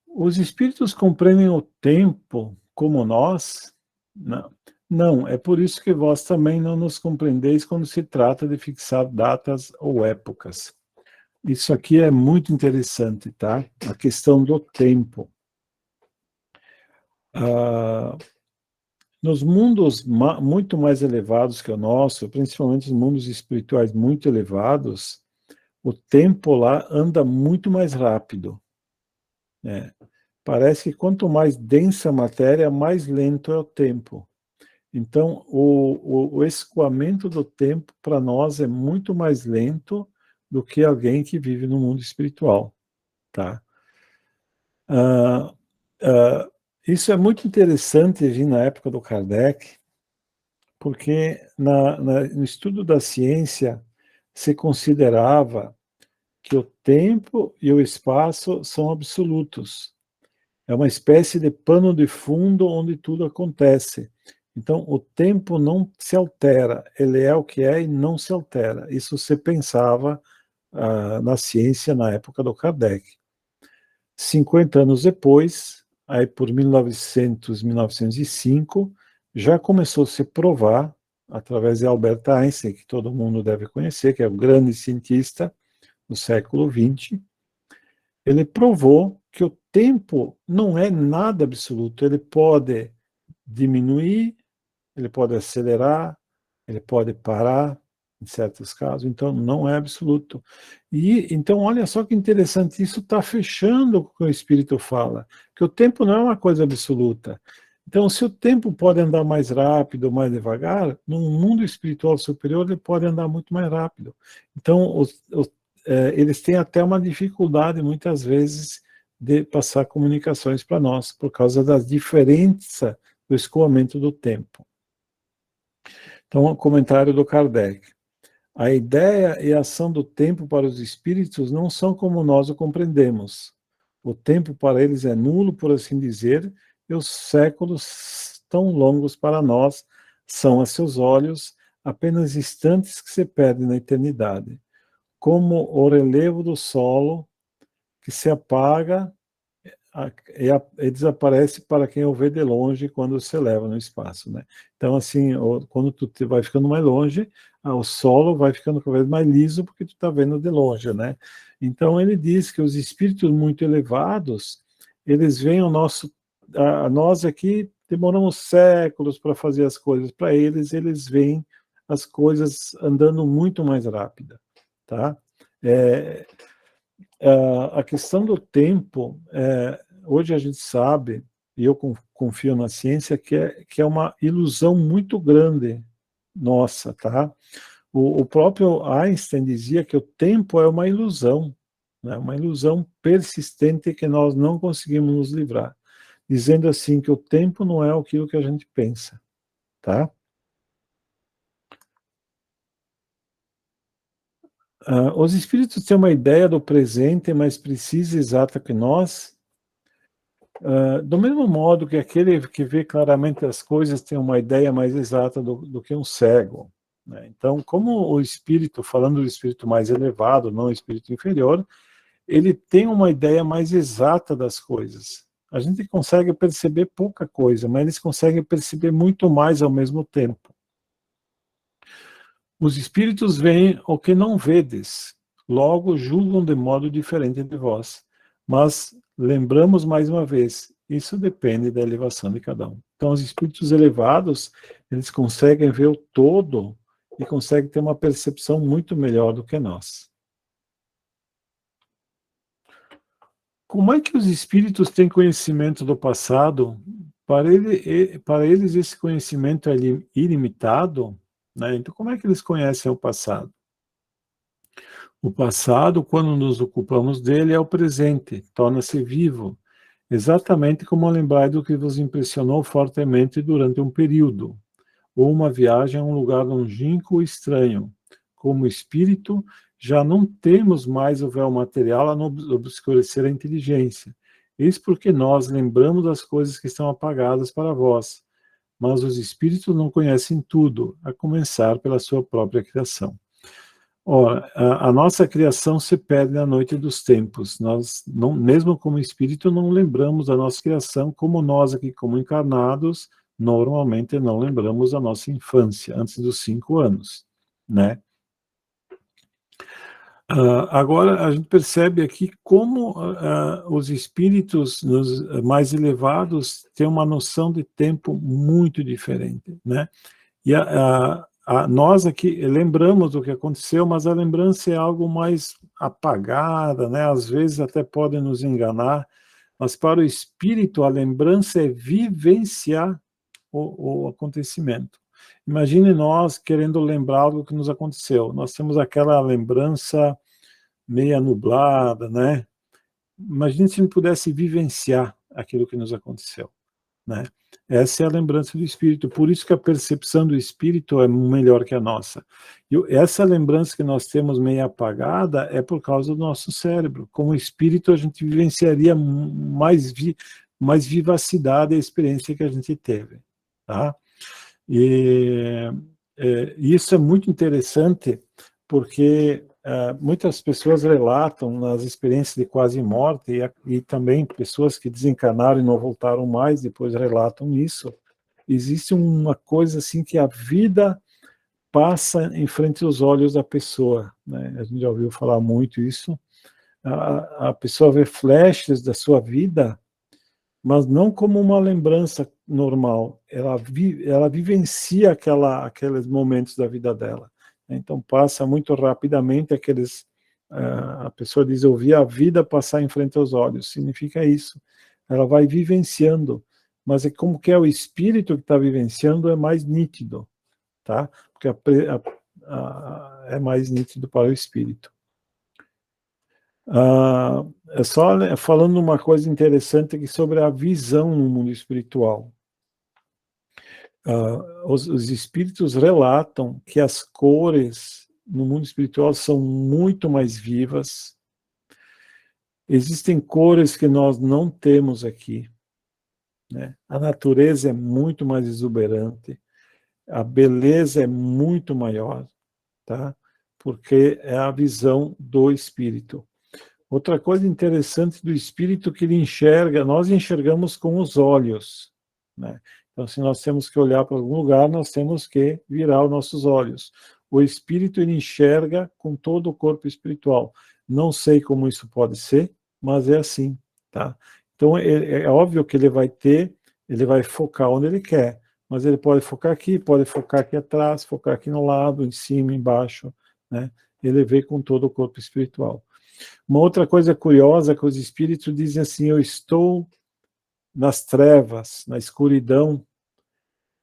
Os espíritos compreendem o tempo como nós? Não. Não, é por isso que vós também não nos compreendeis quando se trata de fixar datas ou épocas. Isso aqui é muito interessante, tá? A questão do tempo. Nos mundos muito mais elevados que o nosso, principalmente os mundos espirituais muito elevados, o tempo lá anda muito mais rápido, né? Parece que quanto mais densa a matéria, mais lento é o tempo. Então, o escoamento do tempo, para nós, é muito mais lento do que alguém que vive no mundo espiritual. Tá? Isso é muito interessante vir na época do Kardec, porque no estudo da ciência se considerava que o tempo e o espaço são absolutos. É uma espécie de pano de fundo onde tudo acontece. Então, o tempo não se altera, ele é o que é e não se altera. Isso se pensava na ciência na época do Kardec. 50 anos depois, aí por 1905, já começou a se provar, através de Albert Einstein, que todo mundo deve conhecer, que é o grande cientista do século XX, ele provou que o tempo não é nada absoluto, ele pode diminuir, ele pode acelerar, ele pode parar, em certos casos, então não é absoluto. E então, olha só que interessante, isso está fechando com o que o Espírito fala, que o tempo não é uma coisa absoluta. Então, se o tempo pode andar mais rápido, mais devagar, num mundo espiritual superior, ele pode andar muito mais rápido. Então, eles têm até uma dificuldade, muitas vezes, de passar comunicações para nós, por causa da diferença do escoamento do tempo. Então, o comentário do Kardec. A ideia e a ação do tempo para os espíritos não são como nós o compreendemos. O tempo para eles é nulo, por assim dizer, e os séculos tão longos para nós são a seus olhos apenas instantes que se perdem na eternidade, como o relevo do solo que se apaga e desaparece para quem o vê de longe quando se eleva no espaço, né? Então, assim, quando tu vai ficando mais longe, o solo vai ficando cada vez mais liso porque tu está vendo de longe, né? Então, ele diz que os espíritos muito elevados, eles veem nós aqui demoramos séculos para fazer as coisas. Para eles veem as coisas andando muito mais rápida, tá? A questão do tempo, hoje a gente sabe, e eu confio na ciência, que é uma ilusão muito grande nossa, tá? O próprio Einstein dizia que o tempo é uma ilusão, né? Uma ilusão persistente que nós não conseguimos nos livrar, dizendo assim que o tempo não é aquilo que a gente pensa, tá? Os espíritos têm uma ideia do presente mais precisa e exata que nós, do mesmo modo que aquele que vê claramente as coisas tem uma ideia mais exata do que um cego, né? Então, como o espírito, falando do espírito mais elevado, não o espírito inferior, ele tem uma ideia mais exata das coisas. A gente consegue perceber pouca coisa, mas eles conseguem perceber muito mais ao mesmo tempo. Os espíritos veem o que não vedes, logo julgam de modo diferente de vós. Mas lembramos mais uma vez, isso depende da elevação de cada um. Então, os espíritos elevados, eles conseguem ver o todo e conseguem ter uma percepção muito melhor do que nós. Como é que os espíritos têm conhecimento do passado? Para eles esse conhecimento é ilimitado, né? Então, como é que eles conhecem o passado? O passado, quando nos ocupamos dele, é o presente, torna-se vivo, exatamente como lembrar do que vos impressionou fortemente durante um período, ou uma viagem a um lugar longínquo e estranho. Como espírito, já não temos mais o véu material a nos obscurecer a inteligência. Isso porque nós lembramos das coisas que estão apagadas para vós, mas os espíritos não conhecem tudo, a começar pela sua própria criação. Ora, a nossa criação se perde na noite dos tempos. Nós, não, mesmo como espírito, não lembramos da nossa criação, como nós aqui, como encarnados, normalmente não lembramos da nossa infância, antes dos 5 anos, né? Agora, a gente percebe aqui como os espíritos mais elevados têm uma noção de tempo muito diferente, né? E nós aqui lembramos do que aconteceu, mas a lembrança é algo mais apagada, né? Às vezes até podem nos enganar, mas para o espírito a lembrança é vivenciar o acontecimento. Imagine nós querendo lembrar algo que nos aconteceu. Nós temos aquela lembrança meia nublada, né? Imagine se não pudesse vivenciar aquilo que nos aconteceu, né? Essa é a lembrança do espírito, por isso que a percepção do espírito é melhor que a nossa. E essa lembrança que nós temos meio apagada é por causa do nosso cérebro. Como espírito, a gente vivenciaria mais vivacidade a experiência que a gente teve, tá? E isso é muito interessante, porque muitas pessoas relatam nas experiências de quase morte, e também pessoas que desencarnaram e não voltaram mais, depois relatam isso. Existe uma coisa assim que a vida passa em frente aos olhos da pessoa, né? A gente já ouviu falar muito isso. A pessoa vê flashes da sua vida, mas não como uma lembrança normal. Ela vivencia aqueles momentos da vida dela. Então passa muito rapidamente a pessoa diz, eu vi a vida passar em frente aos olhos, significa isso. Ela vai vivenciando, mas é como que é o espírito que está vivenciando, é mais nítido, tá? Porque é mais nítido para o espírito. É só falando uma coisa interessante aqui sobre a visão no mundo espiritual. Os espíritos relatam que as cores no mundo espiritual são muito mais vivas, Existem cores que nós não temos aqui, né? A natureza é muito mais exuberante, a beleza é muito maior, tá? Porque é a visão do espírito. Outra coisa interessante do espírito que ele enxerga, nós enxergamos com os olhos, né? Então, se nós temos que olhar para algum lugar, nós temos que virar os nossos olhos. O espírito, ele enxerga com todo o corpo espiritual. Não sei como isso pode ser, mas é assim, tá? Então, é óbvio que ele vai focar onde ele quer, mas ele pode focar aqui atrás, focar aqui no lado, em cima, embaixo, né? Ele vê com todo o corpo espiritual. Uma outra coisa curiosa é que os espíritos dizem assim, eu estou nas trevas, na escuridão,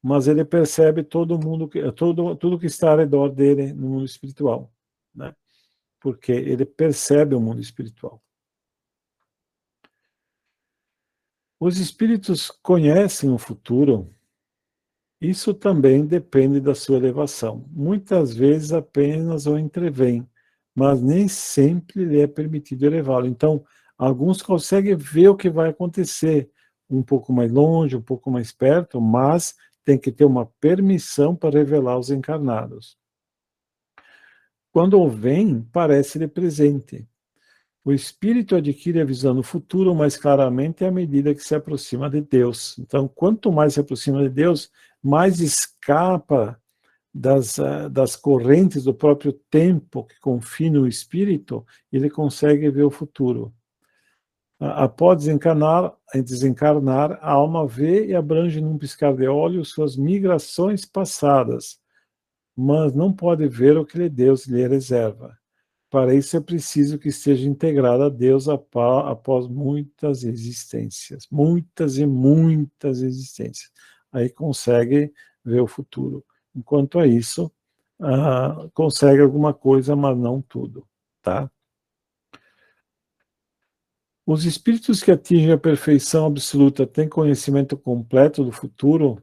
mas ele percebe todo mundo, tudo que está ao redor dele no mundo espiritual, né? Porque ele percebe o mundo espiritual. Os espíritos conhecem o futuro. Isso também depende da sua elevação. Muitas vezes apenas o entrevêm, mas nem sempre lhe é permitido elevá-lo. Então, alguns conseguem ver o que vai acontecer, um pouco mais longe, um pouco mais perto, mas tem que ter uma permissão para revelar aos encarnados. Quando o vem, parece-lhe presente. O espírito adquire a visão do futuro mais claramente à medida que se aproxima de Deus. Então, quanto mais se aproxima de Deus, mais escapa das correntes do próprio tempo que confina o espírito, ele consegue ver o futuro. Após desencarnar, a alma vê e abrange num piscar de olhos suas migrações passadas, mas não pode ver o que Deus lhe reserva. Para isso é preciso que esteja integrado a Deus após muitas existências, muitas e muitas existências. Aí consegue ver o futuro. Enquanto a isso, consegue alguma coisa, mas não tudo, tá? Os espíritos que atingem a perfeição absoluta têm conhecimento completo do futuro?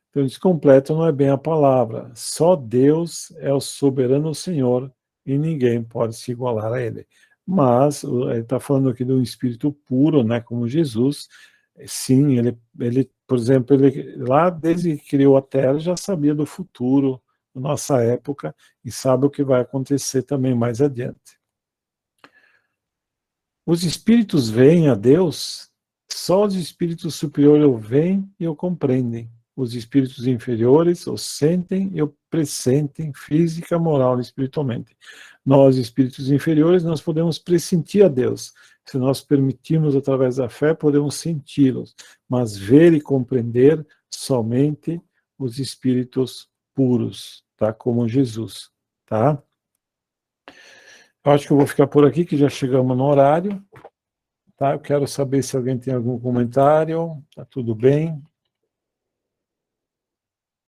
Então, completo não é bem a palavra. Só Deus é o soberano Senhor e ninguém pode se igualar a Ele. Mas, ele está falando aqui de um espírito puro, né, como Jesus. Sim, ele, por exemplo, ele, lá desde que criou a Terra, já sabia do futuro, da nossa época, e sabe o que vai acontecer também mais adiante. Os espíritos veem a Deus, só os espíritos superiores o veem e o compreendem. Os espíritos inferiores o sentem e o pressentem física, moral e espiritualmente. Nós, espíritos inferiores, nós podemos pressentir a Deus. Se nós permitirmos através da fé, podemos senti-los. Mas ver e compreender somente os espíritos puros, tá? Como Jesus, tá? Eu acho que eu vou ficar por aqui, que já chegamos no horário. Tá? Eu quero saber se alguém tem algum comentário. Tá tudo bem?